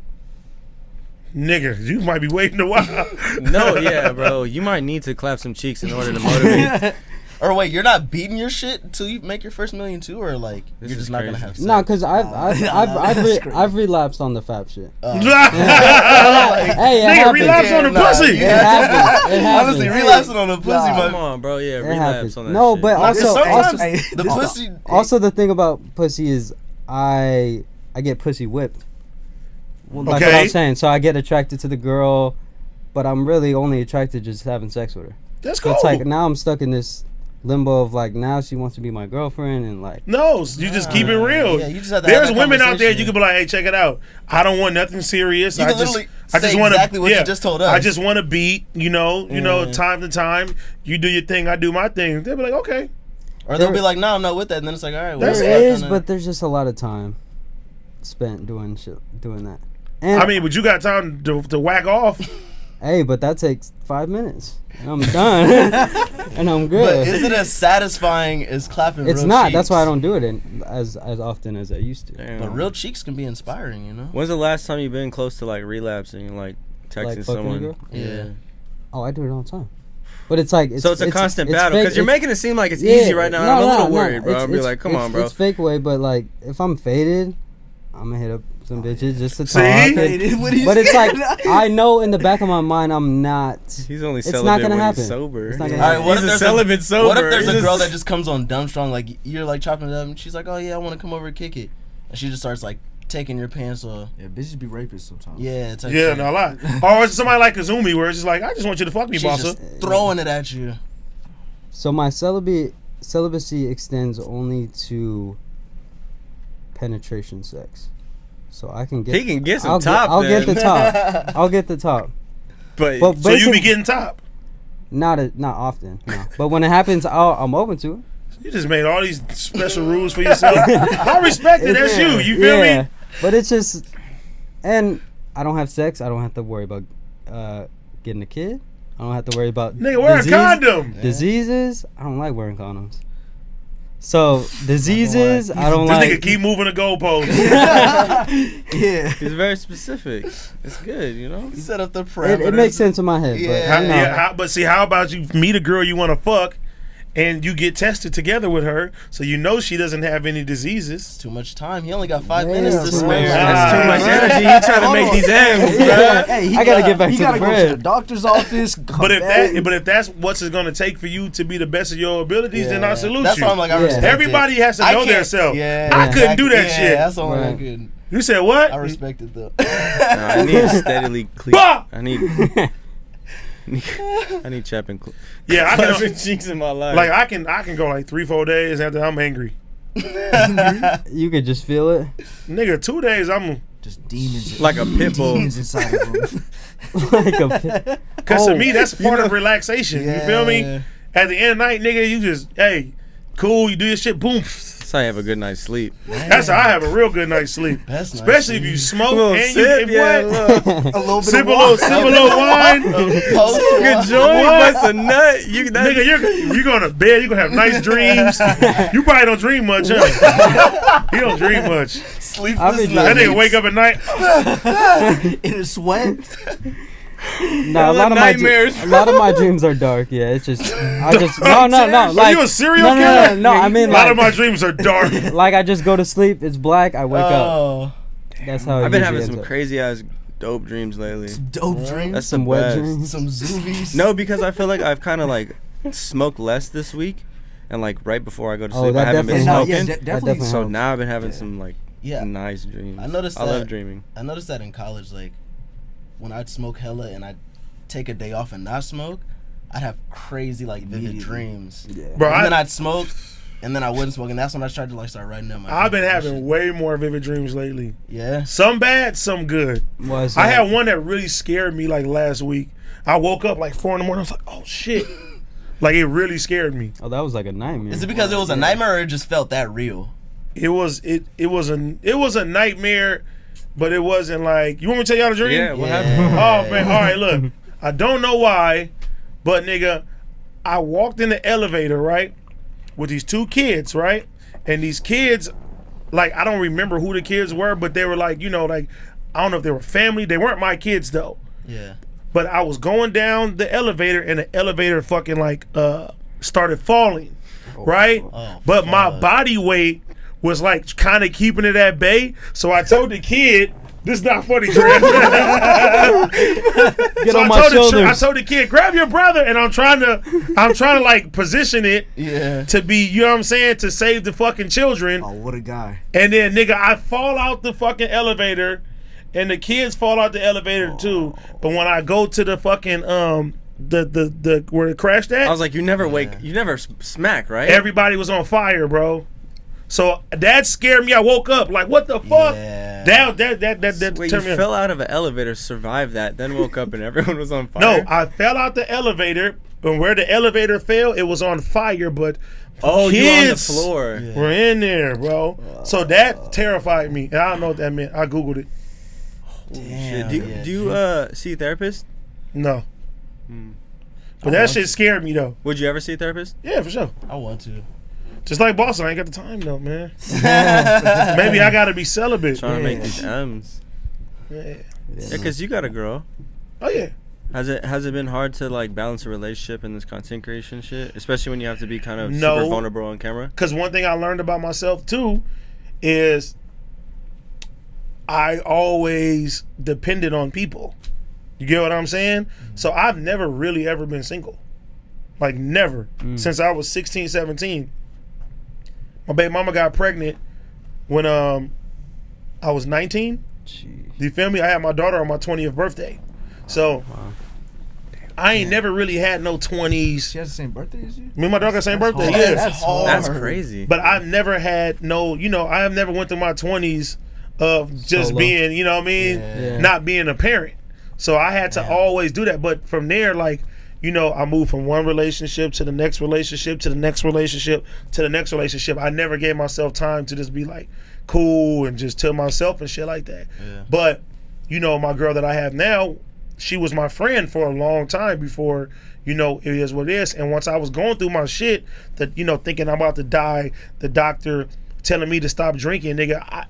Nigga, you might be waiting a while. No, yeah, bro. You might need to clap some cheeks in order to motivate. Or wait, you're not beating your shit until you make your first million too, or like This you're is just not gonna crazy. have sex? No, because that's crazy. I've relapsed on the fap shit. Like, Hey, it Nigga, happens. relapse on the nah, pussy. you It happens. It happens. honestly, relapsing on the pussy, Come but on, bro. Yeah, It relapse happens. on that No, shit. but also, sometimes Hey, the pussy. also the thing about pussy is I get pussy whipped. Well, that's what Okay. I'm saying. So I get attracted to the girl, but I'm really only attracted to just having sex with her. That's So cool. it's like now I'm stuck in this limbo of like now she wants to be my girlfriend and like No, you just keep it real. Yeah, you just have to There's have that women out there conversation. you can be like, hey, check it out. I don't want nothing serious. You I can just, literally I just say want exactly what you just told us. I just want to beat. You know, time to time. You do your thing, I do my thing. They'll be like, okay. Or they'll be like, no, I'm not with that. And then it's like, all right, well, That's there it. is, but there's just a lot of time spent doing that. And I mean, but you got time to whack off. hey, but that takes 5 minutes. And I'm done. And I'm good. But is it as satisfying as clapping? It's real not. cheeks? That's why I don't do it as often as I used to. Damn. But real cheeks can be inspiring, you know. When's the last time you've been close to like relapsing and like texting Like fucking a someone? girl? Yeah. Oh, I do it all the time. But it's like... So it's a constant battle, because you're making it seem like it's easy right now, and I'm a little worried, bro. I'll be like, come on, bro. It's fake way, but like, if I'm faded, I'm gonna hit up some bitches just to talk. But it's like, I know in the back of my mind, I'm not... He's only celibate not gonna when happen. he's sober. It's not gonna happen. He's a celibate sober. What if there's a girl that just comes on dumb strong, like, you're like chopping it up, and she's like, oh yeah, I want to come over and kick it. And she just starts like taking your pants off. Yeah, bitches be rapists sometimes. Yeah, no lie. Or it's somebody like Kazumi where it's just like, I just want you to fuck me, Basa. Just throwing it at you. So my celibacy extends only to penetration sex. So I can get... He can get some top, I'll get the top. I'll get the top. But so you be getting top? Not often, no. But when it happens, I'm open to it. You just made all these special rules for yourself. I respect it. That's you. You feel me? But it's just... And I don't have sex. I don't have to worry about getting a kid. I don't have to worry about... Nigga, wear a condom. Diseases. I don't like wearing condoms. So, diseases, I don't like... This nigga keep moving the goalposts. Yeah. He's very specific. It's good, you know? He set up the parameters. It makes sense in my head. Yeah. But see, how about you meet a girl you want to fuck, and you get tested together with her, so you know she doesn't have any diseases. It's too much time. He only got 5 minutes to spare. That's too much energy. You trying to make these M's, bro. Hey, I gotta get back to the bread. Go to the doctor's office. But if that's what's it gonna take for you to be the best of your abilities, then I salute that's you. Why I'm like, I respect Everybody has to know themselves. Yeah, I couldn't do that shit. That's the only I couldn't. You said what? I respect it though. I need to steadily clean. I need chap and I can cheeks in my life. Like I can go like 3-4 days after I'm angry. You could just feel it. Nigga, 2 days I'm just demons. Like a pit bull. Demons inside of him. Like a pit. Cause to me that's part of relaxation. You feel me? At the end of the night, nigga, you just cool. You do your shit. Boom. That's how you have a good night's sleep. That's how I have a real good night's sleep. That's especially if you smoke and sip, you a little bit sip a little wine. Good joint, bust a nut. Nigga, you're going to bed. You're gonna have nice dreams. You probably don't dream much, huh? You don't dream much. Sleepless nights. That nigga wake up at night in a sweat. No, a lot of my dreams are dark. Yeah, it's just no. Like, are you a serial killer? No, I mean, a lot of my dreams are dark. Like I just go to sleep. It's black. I wake up. That's how I've been having some crazy ass dope dreams lately. Dope dreams. That's some wet dreams. Some zoomies. No, because I feel like I've kind of like smoked less this week, and like right before I go to sleep, I haven't been smoking. Definitely. So now I've been having some like nice dreams. I noticed. I love dreaming. I noticed that in college, like when I'd smoke hella and I'd take a day off and not smoke, I'd have crazy like vivid dreams. Yeah. Bro, and then I'd smoke, and then I wouldn't smoke, and that's when I started to like start writing down my. I've been having way more vivid dreams lately. Yeah, some bad, some good. I had one that really scared me like last week. I woke up like 4 a.m. I was like, oh shit. Like it really scared me. Oh, that was like a nightmare. Is it because it was a nightmare or it just felt that real? It was a nightmare, but it wasn't like. You want me to tell y'all the dream? Yeah, what happened? Oh man, all right, look. I don't know why, but nigga, I walked in the elevator, right, with these 2 kids, right? And these kids, like, I don't remember who the kids were, but they were like, you know, like, I don't know if they were family. They weren't my kids though. Yeah. But I was going down the elevator and the elevator fucking like started falling, right? But my body weight was like kind of keeping it at bay. So I told the kid, this is not funny, Trent. Get on my shoulder. I told the kid, grab your brother, and I'm trying to like position it to be, you know what I'm saying, to save the fucking children. Oh, what a guy. And then nigga, I fall out the fucking elevator, and the kids fall out the elevator too. But when I go to the fucking the where it crashed at, I was like, you never smack, right? Everybody was on fire, bro. So that scared me. I woke up like, what the fuck? Yeah. That Wait, you fell out of an elevator, survived that, then woke up and everyone was on fire? No, I fell out the elevator, and where the elevator fell, it was on fire, but you on the kids floor. were in there, bro. So that terrified me. And I don't know what that meant. I Googled it. Damn. Do you see a therapist? No. But that shit scared me, though. Would you ever see a therapist? Yeah, for sure. I want to. Just like Basa, I ain't got the time though, man. Maybe I gotta be celibate. Trying to make these M's. Yeah. Yeah, because you got a girl. Oh yeah. Has it been hard to like balance a relationship in this content creation shit, especially when you have to be kind of super vulnerable on camera? Because one thing I learned about myself too is I always depended on people. You get what I'm saying? So I've never really ever been single. Like never. Since I was 16, 17. My baby mama got pregnant when I was 19. Jeez. You feel me? I had my daughter on my 20th birthday. So I ain't never really had no 20s. She has the same birthday as you? Me and my daughter got the same birthday. Yeah, that's crazy. But I've never had I have never went through my 20s of just solo. Being, you know what I mean? Yeah. Not being a parent. So I had to always do that. But from there, like, I moved from one relationship to the next relationship to the next relationship to the next relationship. I never gave myself time to just be like cool and just to myself and shit like that. Yeah. But, my girl that I have now, she was my friend for a long time before, it is what it is. And once I was going through my shit, that, thinking I'm about to die, the doctor telling me to stop drinking, nigga,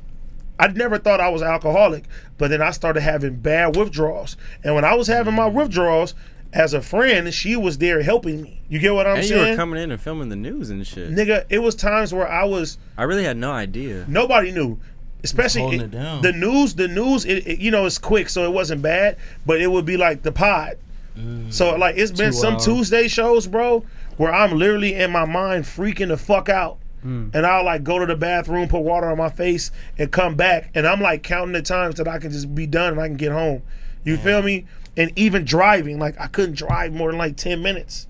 I never thought I was alcoholic, but then I started having bad withdrawals. And when I was having my withdrawals, as a friend, she was there helping me. You get what I'm saying? And you were coming in and filming the news and shit. Nigga, it was times where I really had no idea. Nobody knew. Especially the news, it's quick, so it wasn't bad, but it would be like the pod. So like it's been some Tuesday shows, bro, where I'm literally in my mind freaking the fuck out. And I'll like go to the bathroom, put water on my face, and come back. And I'm like counting the times that I can just be done and I can get home. You feel me? And even driving, like I couldn't drive more than like 10 minutes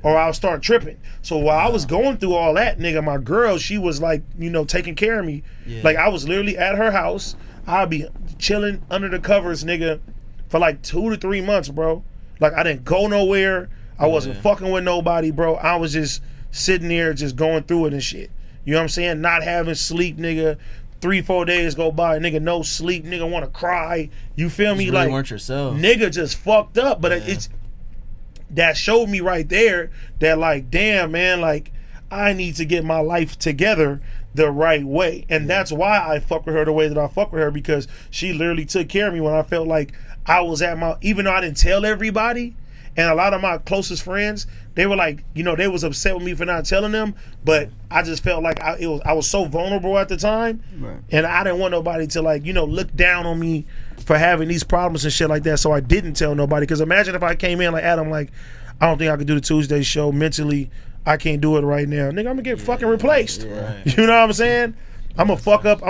or I'll start tripping. So while I was going through all that, nigga, my girl, she was like, taking care of me. Yeah. Like I was literally at her house. I'd be chilling under the covers, nigga, for like 2 to 3 months, bro. Like I didn't go nowhere. I wasn't fucking with nobody, bro. I was just sitting there just going through it and shit. You know what I'm saying? Not having sleep, nigga. 3-4 days go by, nigga, no sleep, nigga want to cry. You feel me? You really like weren't yourself. Nigga just fucked up. But it's that showed me right there that like, damn, man, like I need to get my life together the right way. And that's why I fuck with her the way that I fuck with her, because she literally took care of me when I felt like I was at my, even though I didn't tell everybody, and a lot of my closest friends, they were like, they was upset with me for not telling them, but I just felt like I was so vulnerable at the time, and I didn't want nobody to like, look down on me for having these problems and shit like that, so I didn't tell nobody. Because imagine if I came in like Adam, like, I don't think I could do the Tuesday show mentally, I can't do it right now. Nigga, I'm gonna get fucking replaced. Yeah. You know what I'm saying? I'm gonna fuck up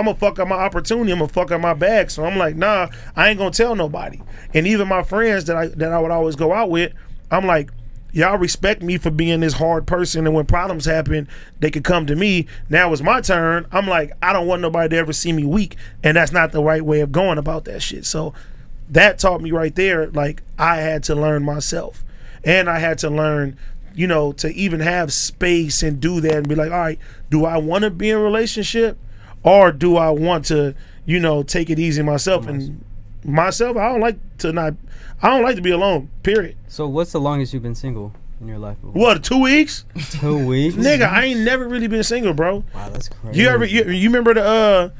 my opportunity. I'm gonna fuck up my bag. So I'm like, nah, I ain't gonna tell nobody. And even my friends that I would always go out with, I'm like, y'all respect me for being this hard person, and when problems happen, they could come to me. Now it's my turn. I'm like, I don't want nobody to ever see me weak, and that's not the right way of going about that shit. So that taught me right there, like, I had to learn myself. And I had to learn, to even have space and do that and be like, all right, do I want to be in a relationship, or do I want to, take it easy myself? And myself, I don't like to be alone, period. So what's the longest you've been single in your life? What, 2 weeks? 2 weeks? Nigga, I ain't never really been single, bro. Wow, that's crazy. You remember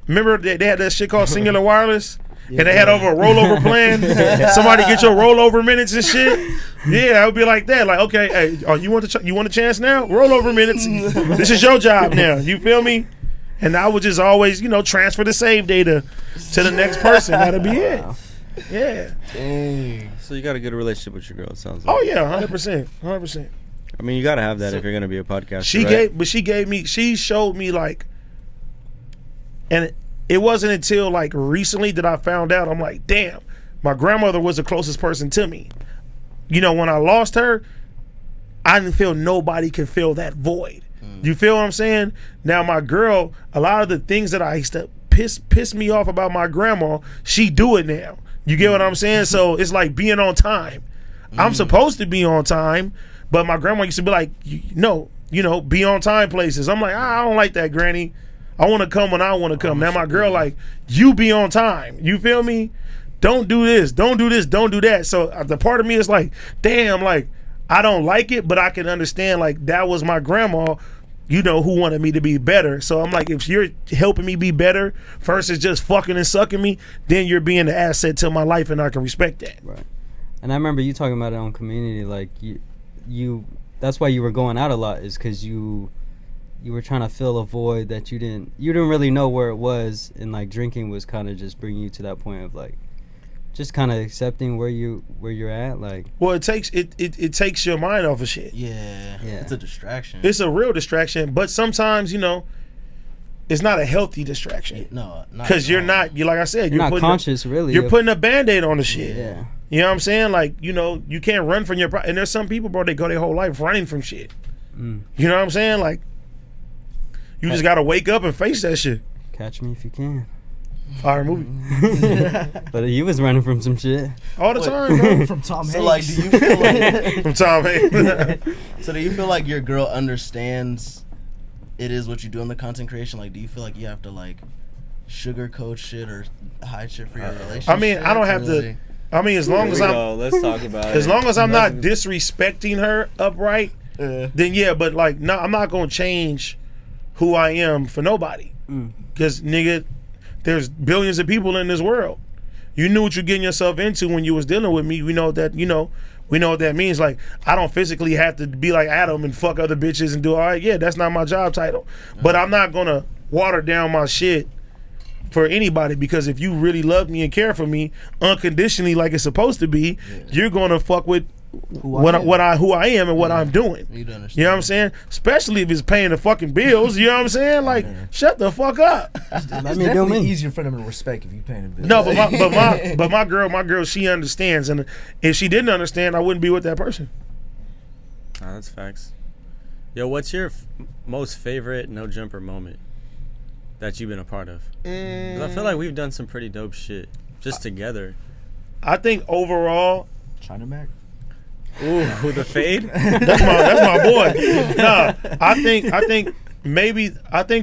remember they had that shit called Singular Wireless? Yeah. And they had over a rollover plan. Somebody get your rollover minutes and shit. Yeah, I would be like that. Like, okay, hey, you want a chance now? Rollover minutes. This is your job now. You feel me? And I would just always, transfer the save data to the next person. That'll be it. Yeah. Dang. So you got a good relationship with your girl, it sounds like. Oh yeah, 100%. 100%. I mean, you gotta have that if you're gonna be a podcaster. She showed me like, and it wasn't until like recently that I found out. I'm like, damn, my grandmother was the closest person to me. When I lost her, I didn't feel nobody could fill that void. You feel what I'm saying? Now my girl, a lot of the things that I used to piss me off about my grandma, she do it now. You get what I'm saying? So it's like being on time. I'm supposed to be on time, but my grandma used to be like, no, be on time places. I'm like, I don't like that, Granny. I want to come when I want to come. Now my girl like, you be on time. You feel me? Don't do this. Don't do this. Don't do that. So the part of me is like, damn, like, I don't like it, but I can understand, like, that was my grandma, who wanted me to be better. So I'm like, if you're helping me be better versus just fucking and sucking me, then you're being an asset to my life, and I can respect that. Right. And I remember you talking about it on Community, like you that's why you were going out a lot, is because you were trying to fill a void that you didn't really know where it was, and like drinking was kind of just bringing you to that point of like just kind of accepting where you're at. Like, well, it takes your mind off of shit. Yeah, it's a distraction. It's a real distraction, but sometimes, you know, it's not a healthy distraction. No, because you're like I said, you're not conscious, really. You're putting a Band-Aid on the shit. Yeah. You know what I'm saying? Like, you know, you can't run from your and there's some people, bro, they go their whole life running from shit. You know what I'm saying? Like, you just gotta wake up and face that shit. Catch Me If You Can. Fire movie. But he was running from some shit all the time, bro. From Tom Hanks. So like, do you feel like from Tom Hanks? So do you feel like your girl understands it is what you do in the content creation? Like, do you feel like you have to like sugarcoat shit or hide shit for your relationship? I mean, I don't have to. I mean, as long as let's talk about it. As long as I'm not disrespecting her upright, then yeah. But like, no, I'm not gonna change who I am for nobody. Because nigga, there's billions of people in this world. You knew what you're getting yourself into when you was dealing with me. We know that, you know, we know what that means. Like, I don't physically have to be like Adam and fuck other bitches and do all right. Yeah, that's not my job title. But I'm not gonna water down my shit for anybody, because if you really love me and care for me unconditionally like it's supposed to be, you're gonna fuck with who I am and what I'm doing. You know what I'm saying? Especially if it's paying the fucking bills. You know what I'm saying? Like, shut the fuck up. It's definitely easier for them to respect if you paying the bills. No, but my girl, she understands, and if she didn't understand, I wouldn't be with that person. Oh, that's facts. Yo, what's your most favorite no jumper moment that you've been a part of? 'Cause I feel like we've done some pretty dope shit just together. I think overall, China Mac. Ooh, the fade. that's my boy. Nah, I think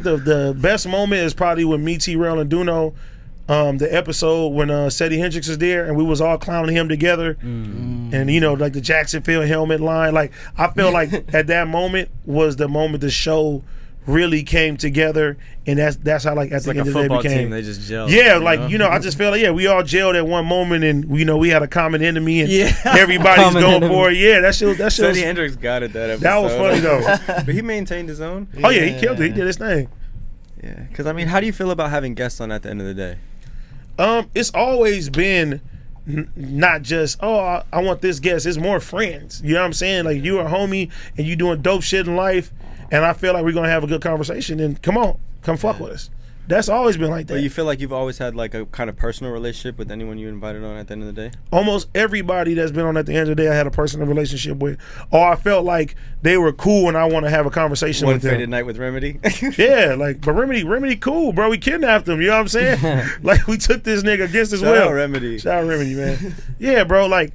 the best moment is probably when me, T-Rell, and DoKnow, the episode when Seti Hendricks was there and we was all clowning him together, and you know, like the Jacksonville helmet line. Like, I feel like at that moment was the moment the show really came together, and that's how, like, at the end of the day football became. team, they just gelled. Yeah, like, you know, I just feel like, we all gelled at one moment, and you know, we had a common enemy, and everybody's going for it. Yeah, that shit. Seti Hendricks got it that episode. That was funny though. But he maintained his own. Oh yeah, he killed it. He did his thing. Yeah, because I mean, how do you feel about having guests on at the end of the day? It's always been not just, I want this guest. It's more friends. You know what I'm saying? Like, you a homie and you doing dope shit in life, and I feel like we're gonna have a good conversation. And come fuck with us. That's always been like that. But you feel like you've always had like a kind of personal relationship with anyone you invited on at the end of the day? Almost everybody that's been on at the end of the day, I had a personal relationship with, or I felt like they were cool and I want to have a conversation with them. One faded night with Remedy. Yeah, like, but Remedy cool, bro. We kidnapped him. You know what I'm saying? Like, we took this nigga against his will. Shout out Remedy. Shout out Remedy, man. Yeah, bro. Like,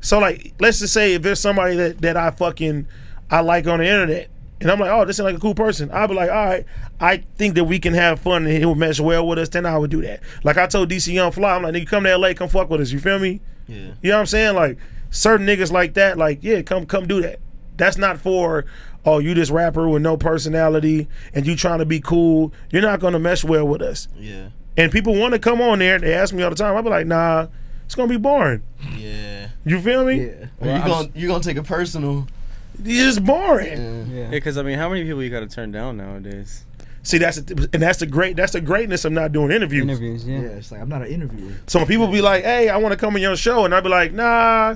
so like, let's just say if there's somebody that I like on the internet, and I'm like, oh, this is like a cool person, I'll be like, all right, I think that we can have fun and he'll mesh well with us, then I would do that. Like, I told DC Young Fly, I'm like, nigga, come to LA, come fuck with us. You feel me? Yeah. You know what I'm saying? Like, certain niggas like that, like, yeah, come do that. That's not for, oh, you this rapper with no personality and you trying to be cool. You're not gonna mesh well with us. Yeah. And people want to come on there. They ask me all the time. I be like, nah, it's gonna be boring. Yeah. You feel me? Yeah. Well, you're gonna take it personal. It's just boring. Yeah, because I mean, how many people you got to turn down nowadays? See, that's the greatness of not doing interviews. Yeah, it's like, I'm not an interviewer. So when people be like, hey, I want to come on your show, and I be like, nah,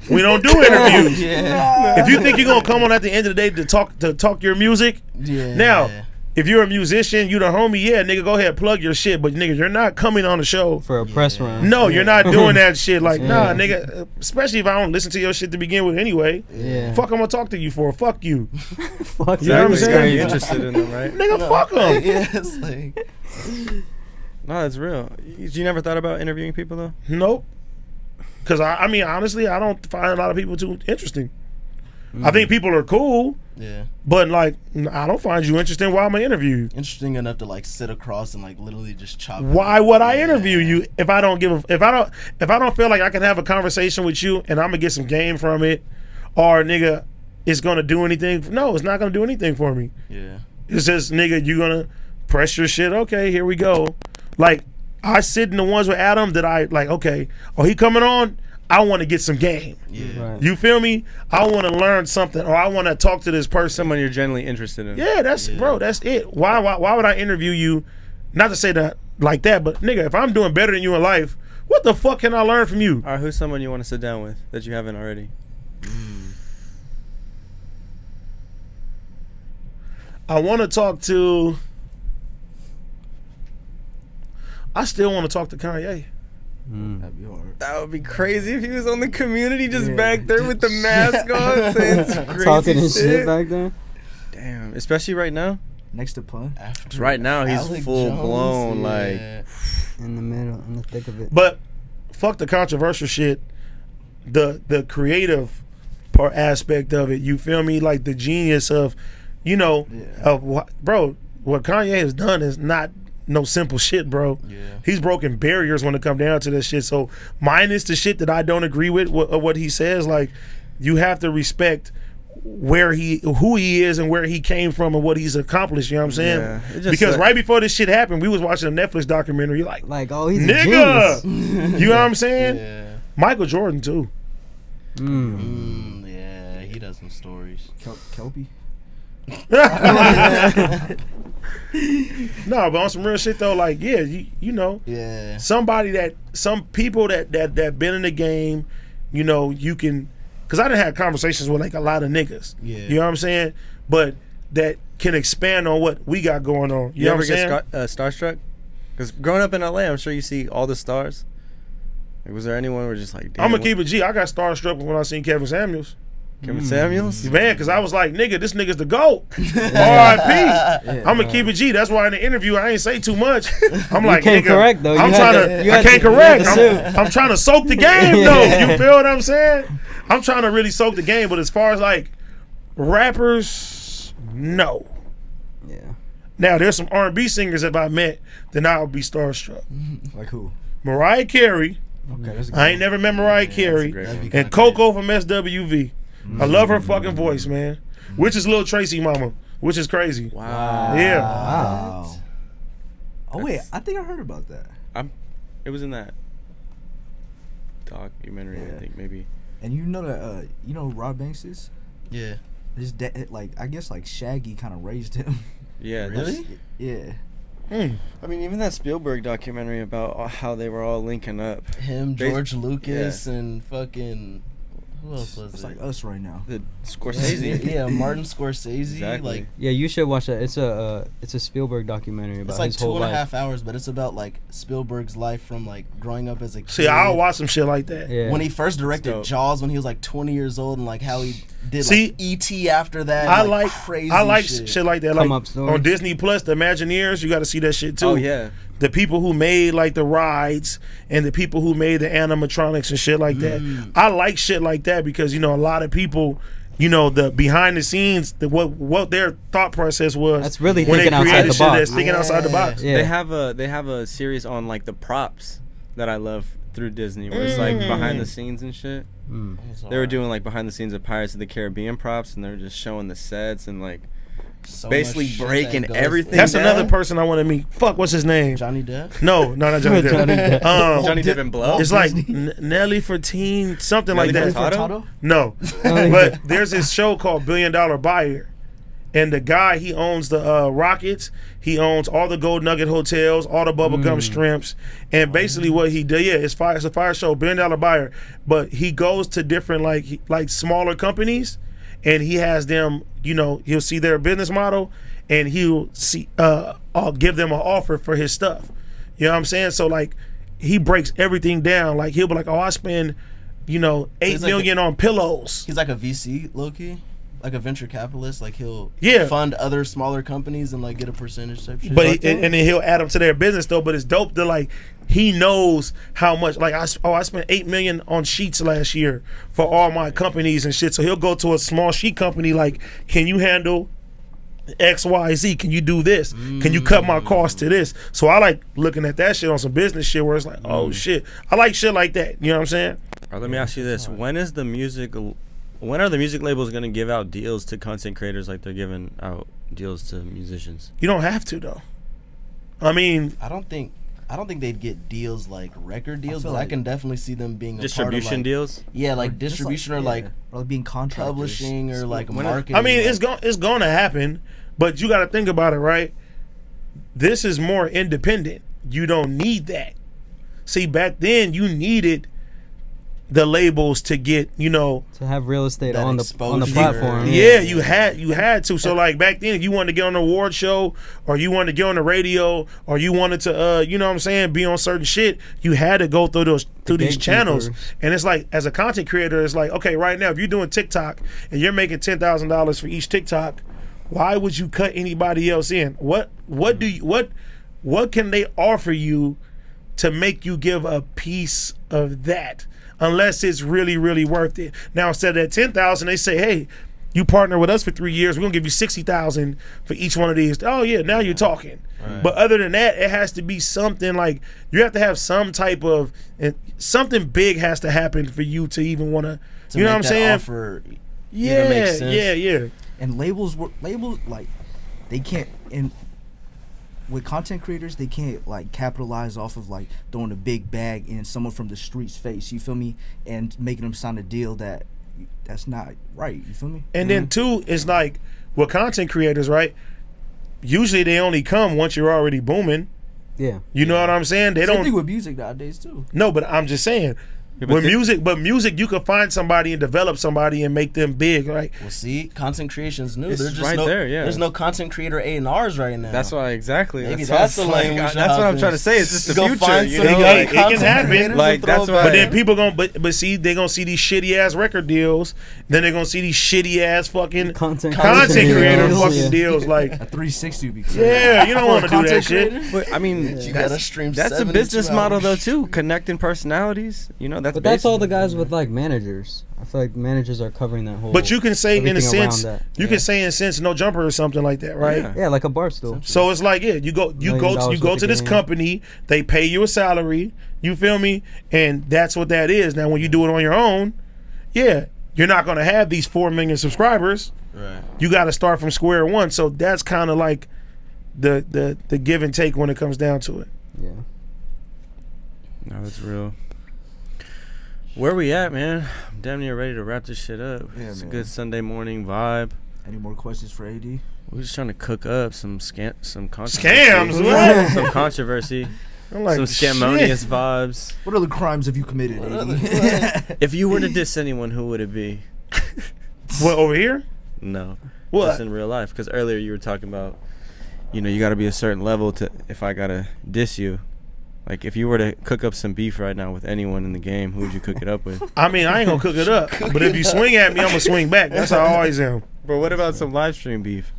we don't do interviews. If you think you're gonna come on at the end of the day to talk your music, now, if you're a musician, you the homie, yeah, nigga, go ahead, plug your shit. But nigga, you're not coming on the show for a press run. No, you're not doing that shit. Like, nah, nigga, especially if I don't listen to your shit to begin with anyway. Yeah. Fuck, I'm gonna talk to you for. Fuck you. Fuck you. You know what I'm saying? You're interested in them, right? Nigga, fuck them. Yeah, it's like... No, that's real. You never thought about interviewing people though? Nope. Because I mean, honestly, I don't find a lot of people too interesting. I think people are cool. Yeah. But like, I don't find you interesting. Why am I interview you? Interesting enough to like sit across and like literally just chop. Why would I interview you if I don't if I don't feel like I can have a conversation with you and I'm gonna get some game from it, or nigga, it's gonna do anything? No, it's not gonna do anything for me. Yeah. It's just, nigga, you gonna press your shit. Okay, here we go. Like, I sit in the ones with Adam that I like. Okay, oh, he coming on. I want to get some game. Yeah. Right. You feel me? I want to learn something, or I want to talk to this person. Someone you're genuinely interested in. Yeah, bro. That's it. Why would I interview you? Not to say that like that, but nigga, if I'm doing better than you in life, what the fuck can I learn from you? All right, who's someone you want to sit down with that you haven't already? I want to talk to. I still want to talk to Kanye. That'd be hard. That would be crazy if he was on the Community just back there with the mask on, saying some crazy talking his shit back there. Damn, especially right now. Next to Pun. Right now, he's Alec full Jones, blown, like in the middle, in the thick of it. But fuck the controversial shit. The creative part aspect of it. You feel me? Like the genius of, of what, bro. What Kanye has done is not no simple shit, bro. Yeah. He's broken barriers when it come down to this shit. So minus the shit that I don't agree with what he says, like you have to respect who he is and where he came from and what he's accomplished. You know what I'm saying? Yeah, because right before this shit happened, we was watching a Netflix documentary. Like oh, he's nigga. a genius. You know what I'm saying? Yeah. Michael Jordan too. Yeah, he does some stories. Kelpie. No, but on some real shit though, like you know, somebody some people that been in the game, you can, because I done had conversations with like a lot of niggas. Yeah, you know what I'm saying, but that can expand on what we got going on. You know ever what I'm saying? get starstruck? Because growing up in LA, I'm sure you see all the stars. Like, was there anyone who was just like, damn, I'm gonna keep it G. I got starstruck when I seen Kevin Samuels. Kevin Samuels? Man, because I was like, nigga, this nigga's the GOAT. R.I.P. I'm going to keep it G. That's why in the interview I ain't say too much. I'm like, can't nigga, correct, though. I can't correct. I'm trying to soak the game, though. You feel what I'm saying? I'm trying to really soak the game. But as far as, like, rappers, no. Yeah. Now, there's some R&B singers if I met, then I would be starstruck. Like who? Mariah Carey. Okay, that's a good I ain't never met Mariah Carey. And Coco from SWV. I love her fucking voice, man. Which is Lil Tracy mama, which is crazy. Wow. Yeah. Wow. Oh wait, I think I heard about that. It was in that documentary, I think, maybe. And you know that who Rob Banks is? Yeah. His dad, I guess Shaggy kind of raised him. Yeah. Really? Yeah. I mean, even that Spielberg documentary about how they were all linking up. Him, George Lucas, and fucking who else was It's it? like us right now. The Scorsese. Yeah, Martin Scorsese. Exactly. Like, Yeah, you should watch that. It's a Spielberg documentary about it's like his whole life. 2.5 hours, but it's about like Spielberg's life from like growing up as a kid. See, I'll watch some shit like that. Yeah. When he first directed Jaws when he was like 20 years old, and like how he did See, like E.T. after that. I and, like crazy shit like that. Come Like up stories. on Disney Plus, the Imagineers, you got to see that shit too. Oh, yeah. The people who made like the rides and the people who made the animatronics and shit like that. I like shit like that because a lot of people, the behind the scenes, what their thought process was. That's really when thinking they outside created the shit box. that's thinking outside the box. Yeah. They have a series on like the props that I love through Disney, where it's like behind the scenes and shit. They were doing like behind the scenes of Pirates of the Caribbean props, and they were just showing the sets and like So basically much shit breaking that goes everything. That's down. another person I want to meet. Fuck, what's his name? Johnny Depp. No, not Johnny Depp. Johnny Depp. Johnny Depp and Blow. It's like Nelly Furtado, something Nelly like that. Furtado? No, but there's this show called $1 Billion Buyer, and the guy, he owns the Rockets. He owns all the Gold Nugget hotels, all the bubblegum shrimps, and basically what he did, it's a fire show, $1 Billion Buyer. But he goes to different like smaller companies, and he has them. He'll see their business model, and he'll see I'll give them an offer for his stuff. You know what I'm saying? So like he breaks everything down. Like he'll be like, I spend $8 million on pillows. He's like a VC, low-key. Like a venture capitalist, like he'll fund other smaller companies and like get a percentage type shit. But and then he'll add them to their business though. But it's dope that like he knows how much. Like I spent $8 million on sheets last year for all my companies and shit. So he'll go to a small sheet company like, can you handle XYZ? Can you do this? Can you cut my cost to this? So I like looking at that shit on some business shit where it's like, oh shit, I like shit like that. You know what I'm saying? All right, let me ask you this: when are the music labels going to give out deals to content creators like they're giving out deals to musicians? You don't have to though. I mean, I don't think I don't think they'd get deals like record deals, but I can definitely see them being distribution a part of, like, deals. Yeah, like distribution or like being contractors, publishing or like marketing. I mean, it's going to happen, but you got to think about it, right? This is more independent. You don't need that. See, back then you needed the labels to get, to have real estate on the exposure. platform. Yeah, you had to. So like back then, if you wanted to get on an award show, or you wanted to get on the radio, or you wanted to, be on certain shit, you had to go through these channels. And it's like, as a content creator, it's like, okay, right now, if you're doing TikTok and you're making $10,000 for each TikTok, why would you cut anybody else in? What can they offer you to make you give a piece of that? Unless it's really, really worth it. Now, instead of that $10,000, they say, hey, you partner with us for 3 years, we're gonna give you $60,000 for each one of these. Oh yeah, now you're talking. Right. But other than that, it has to be something like, you have to have some type of, something big has to happen for you to even want to, you know what I'm saying? Offer yeah. And labels like, they can't, and with content creators, they can't like capitalize off of like throwing a big bag in someone from the streets face, you feel me, and making them sign a deal that's not right, you feel me. And then too, it's like with content creators, right? Usually they only come once you're already booming. Yeah, you know what I'm saying? They Same thing with music nowadays too. No, but I'm just saying. Yeah, music, you can find somebody and develop somebody and make them big, right? Well, see, content creation's new. It's There's just right there, yeah. There's no content creator A&Rs right now. That's why, exactly. Maybe that's the lane. That's what I'm trying to say. It's just the future. It can happen. Like that's why. But then people but see, they're gonna see these shitty ass record deals. Then they're gonna see these shitty ass fucking content creator fucking deals. Like a 360 would be crazy. Yeah, you don't want to do that shit. But I mean, you gotta stream. That's a business model though too. Connecting personalities. But that's all the guys with like managers. I feel like managers are covering that whole. But you can say in a sense, no jumper or something like that, right? Yeah, like a bar stool. So it's like, you go to this company, they pay you a salary, you feel me, and that's what that is. Now when you do it on your own, you're not gonna have these 4 million subscribers. Right. You got to start from square one. So that's kind of like the give and take when it comes down to it. Yeah. No, it's real. Where we at, man? I'm damn near ready to wrap this shit up. Yeah, it's a good Sunday morning vibe. Any more questions for AD? We're just trying to cook up some controversy. Scams? What? Some controversy. Like, some scamonious vibes. What other crimes have you committed, AD? If you were to diss anyone, who would it be? What, over here? No. What? Just in real life. Because earlier you were talking about, you got to be a certain level to, if I got to diss you. Like, if you were to cook up some beef right now with anyone in the game, who would you cook it up with? I mean, I ain't gonna cook it up. But if you swing at me, I'm gonna swing back. That's how I always am. But what about some live stream beef?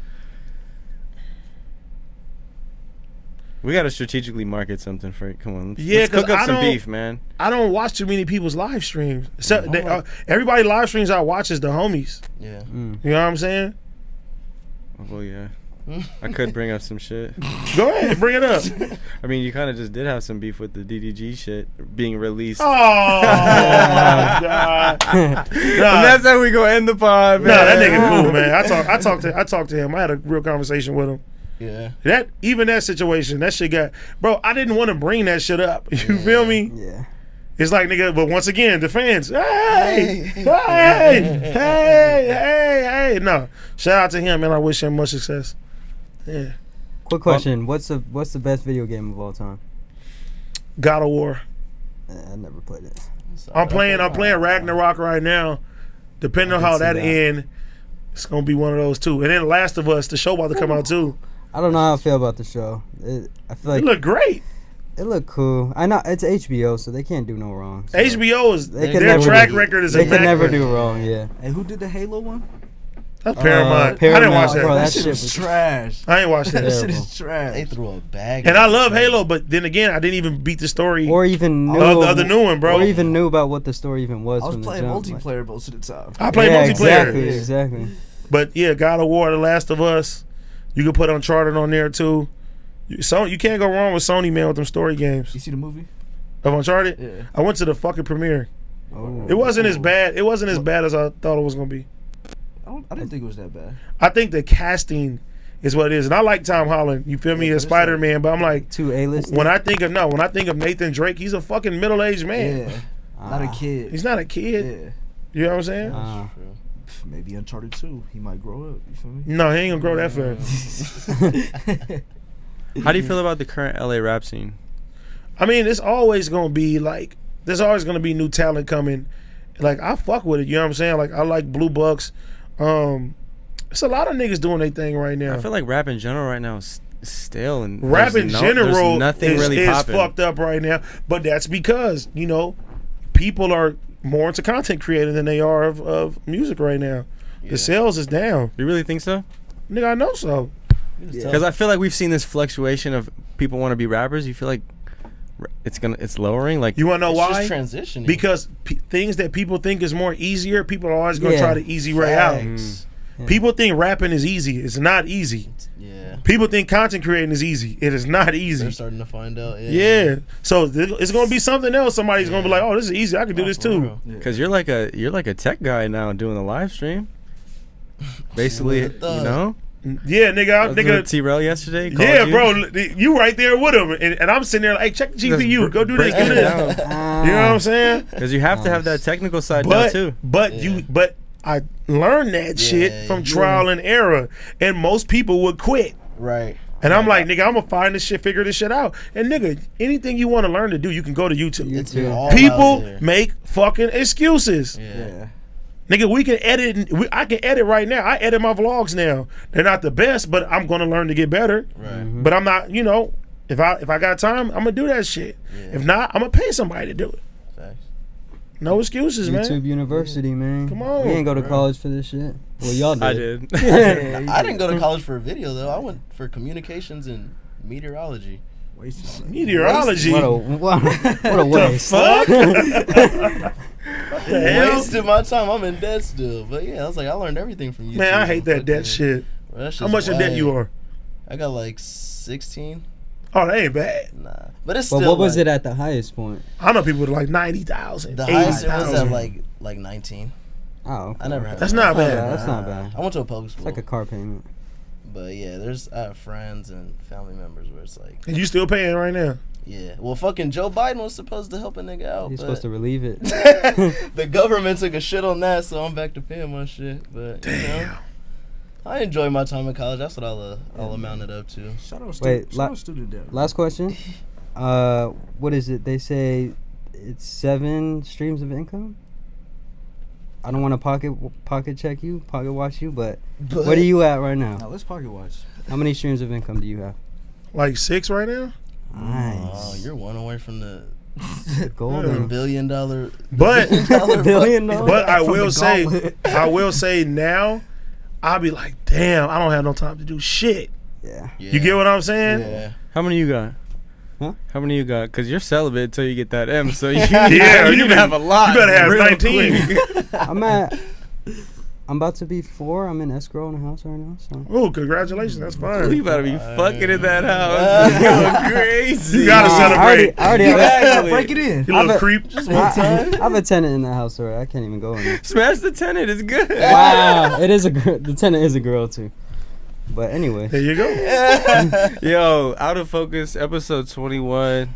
We gotta strategically market something for it. Come on, let's cook up some beef, man. I don't watch too many people's live streams. So everybody live streams I watch is the homies. Yeah. You know what I'm saying? Well, yeah. I could bring up some shit. Go ahead, bring it up. I mean, you kind of just did have some beef with the DDG shit being released. Oh my god! And that's how we gonna end the pod, man. Nah, that nigga cool, man. I talked to him. I had a real conversation with him. Yeah. That situation, that shit got, bro. I didn't want to bring that shit up. You feel me? Yeah. It's like, nigga, but once again, the fans, hey. No, shout out to him, man. I wish him much success. Yeah. Quick question: What's the best video game of all time? God of War. I never played it. I'm playing Ragnarok right now. Depending on how that ends, it's gonna be one of those two. And then Last of Us, the show about to come out too. I don't know how I feel about the show. I feel like it look great. It look cool. I know it's HBO, so they can't do no wrong. So HBO is their track record is immaculate. They can never do wrong. Yeah. And who did the Halo one? That's Paramount. I didn't watch that. Bro, that shit was trash. I ain't watched that. That shit is trash. They threw a bag. And I love Halo, but then again, I didn't even beat the story or even knew of the new one, bro. Or even knew about what the story even was. I was playing multiplayer most of the time. I played multiplayer. Exactly. But yeah, God of War, The Last of Us. You can put Uncharted on there too. You can't go wrong with Sony, man, with them story games. You see the movie of Uncharted? Yeah. I went to the fucking premiere. Oh. It wasn't as bad. It wasn't as bad as I thought it was gonna be. I didn't think it was that bad. I think the casting is what it is. And I like Tom Holland. You feel me? As Spider-Man, but I'm like too A-list. When I think of Nathan Drake, he's a fucking middle-aged man. Yeah, not a kid. He's not a kid. Yeah. You know what I'm saying? Maybe Uncharted 2. He might grow up. You feel me? No, he ain't gonna grow that fast. How do you feel about the current LA rap scene? I mean, it's always gonna be like, there's always gonna be new talent coming. Like, I fuck with it. You know what I'm saying? Like, I like Blue Bucks. It's a lot of niggas doing their thing right now. I feel like rap in general right now is stale, and rap in general really is fucked up right now. But that's because, you know, people are more into content creating than they are of music right now. Yeah. The sales is down. You really think so? Nigga, I know so. Because I feel like we've seen this fluctuation of people want to be rappers. You feel like it's lowering? Like, you want to know why? Just transitioning. Because things that people think is more easier, people are always going to try the easy way out. Yeah. People think rapping is easy. It's not easy. Yeah. People think content creating is easy. It is not easy. They're starting to find out. Yeah. So it's going to be something else. Somebody's going to be like, "Oh, this is easy. I can do this too." Because you're like a tech guy now doing a live stream. Basically, you know. Yeah, nigga. T-Rell yesterday. Yeah, bro, you right there with him, and I'm sitting there like, "Hey, check the GPU. Go do this. Do this." You know what I'm saying? Because you have to have that technical side now too. But I learned that shit from trial and error, and most people would quit. Right. And I'm like, nigga, I'm gonna find this shit, figure this shit out. And nigga, anything you want to learn to do, you can go to YouTube. People make fucking excuses. Yeah. Nigga, we can edit. I can edit right now. I edit my vlogs now. They're not the best, but I'm gonna learn to get better. Right. Mm-hmm. But I'm not, you know, if I got time, I'm gonna do that shit. Yeah. If not, I'm gonna pay somebody to do it. Facts. No excuses, man. YouTube University, man. Come on. We ain't go to college for this shit. Well, y'all did. I did. I didn't go to college for video though. I went for communications and meteorology. Meteorology. What a waste. The fuck? Wasted my time. I'm in debt still, but yeah, I was like, I learned everything from you. Man, I hate that debt shit. Bro, how much in debt you are? I got like 16. Oh, that ain't bad. Nah, but it's still. But what was it at the highest point? I know people with like 90,000. The highest it was at like 19. Oh, okay. I never had. That's not bad. That's not bad. I went to a public school. It's like a car payment. But yeah, I have friends and family members where it's like. And you still paying right now? Yeah. Well, fucking Joe Biden was supposed to help a nigga out. He's supposed to relieve it. The government took a shit on that, so I'm back to paying my shit. But you know, I enjoy my time in college. That's what I'll amount it up to. Shout out student debt. Last question. What is it? They say it's 7 streams of income. I don't want to pocket watch you, but where are you at right now? Now let's pocket watch. How many streams of income do you have? Like 6 right now. Nice. Oh, you're one away from the golden $1 billion. But but I Gauntlet. will say now, I'll be like, damn, I don't have no time to do shit. Yeah. You get what I'm saying? Yeah. How many you got? Huh? How many you got? Because you're celibate until you get that M, so you, yeah, you have a lot. You better have 19. I'm about to be 4. I'm in escrow in a house right now. So. Oh, congratulations. That's fine. You better be fucking in that house. You're crazy. You gotta celebrate. I already break it in. You little creep. Just one time. I have a tenant in that house already. I can't even go in there. Smash the tenant. It's good. Wow. It is a girl. The tenant is a girl too. But anyway. There you go. Yo, Out of Focus, episode 21.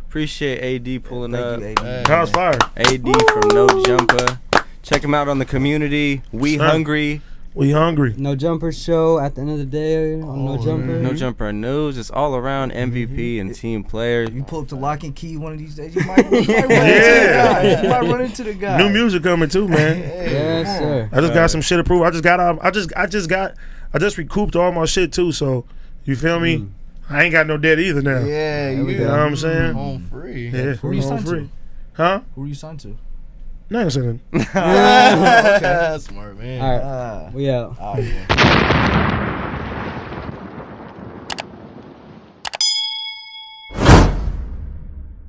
Appreciate AD pulling up. That was fire. AD from No Jumper. Check him out on the community. We hungry. We hungry. No Jumper show at the end of the day on No Jumper. No Jumper news. It's all around MVP and team player. You pull up to Lock and Key one of these days, you might run into the guy. You might run into the guy. New music coming too, man. Yes, sir. I just got some shit approved. I just recouped all my shit too. So you feel me? I ain't got no debt either now. Yeah, you know what I'm saying? Home free. Yeah, Who are you signed to? Huh? Who are you signed to? No, I'm saying. Okay. Smart man. All right. We out. All right, man.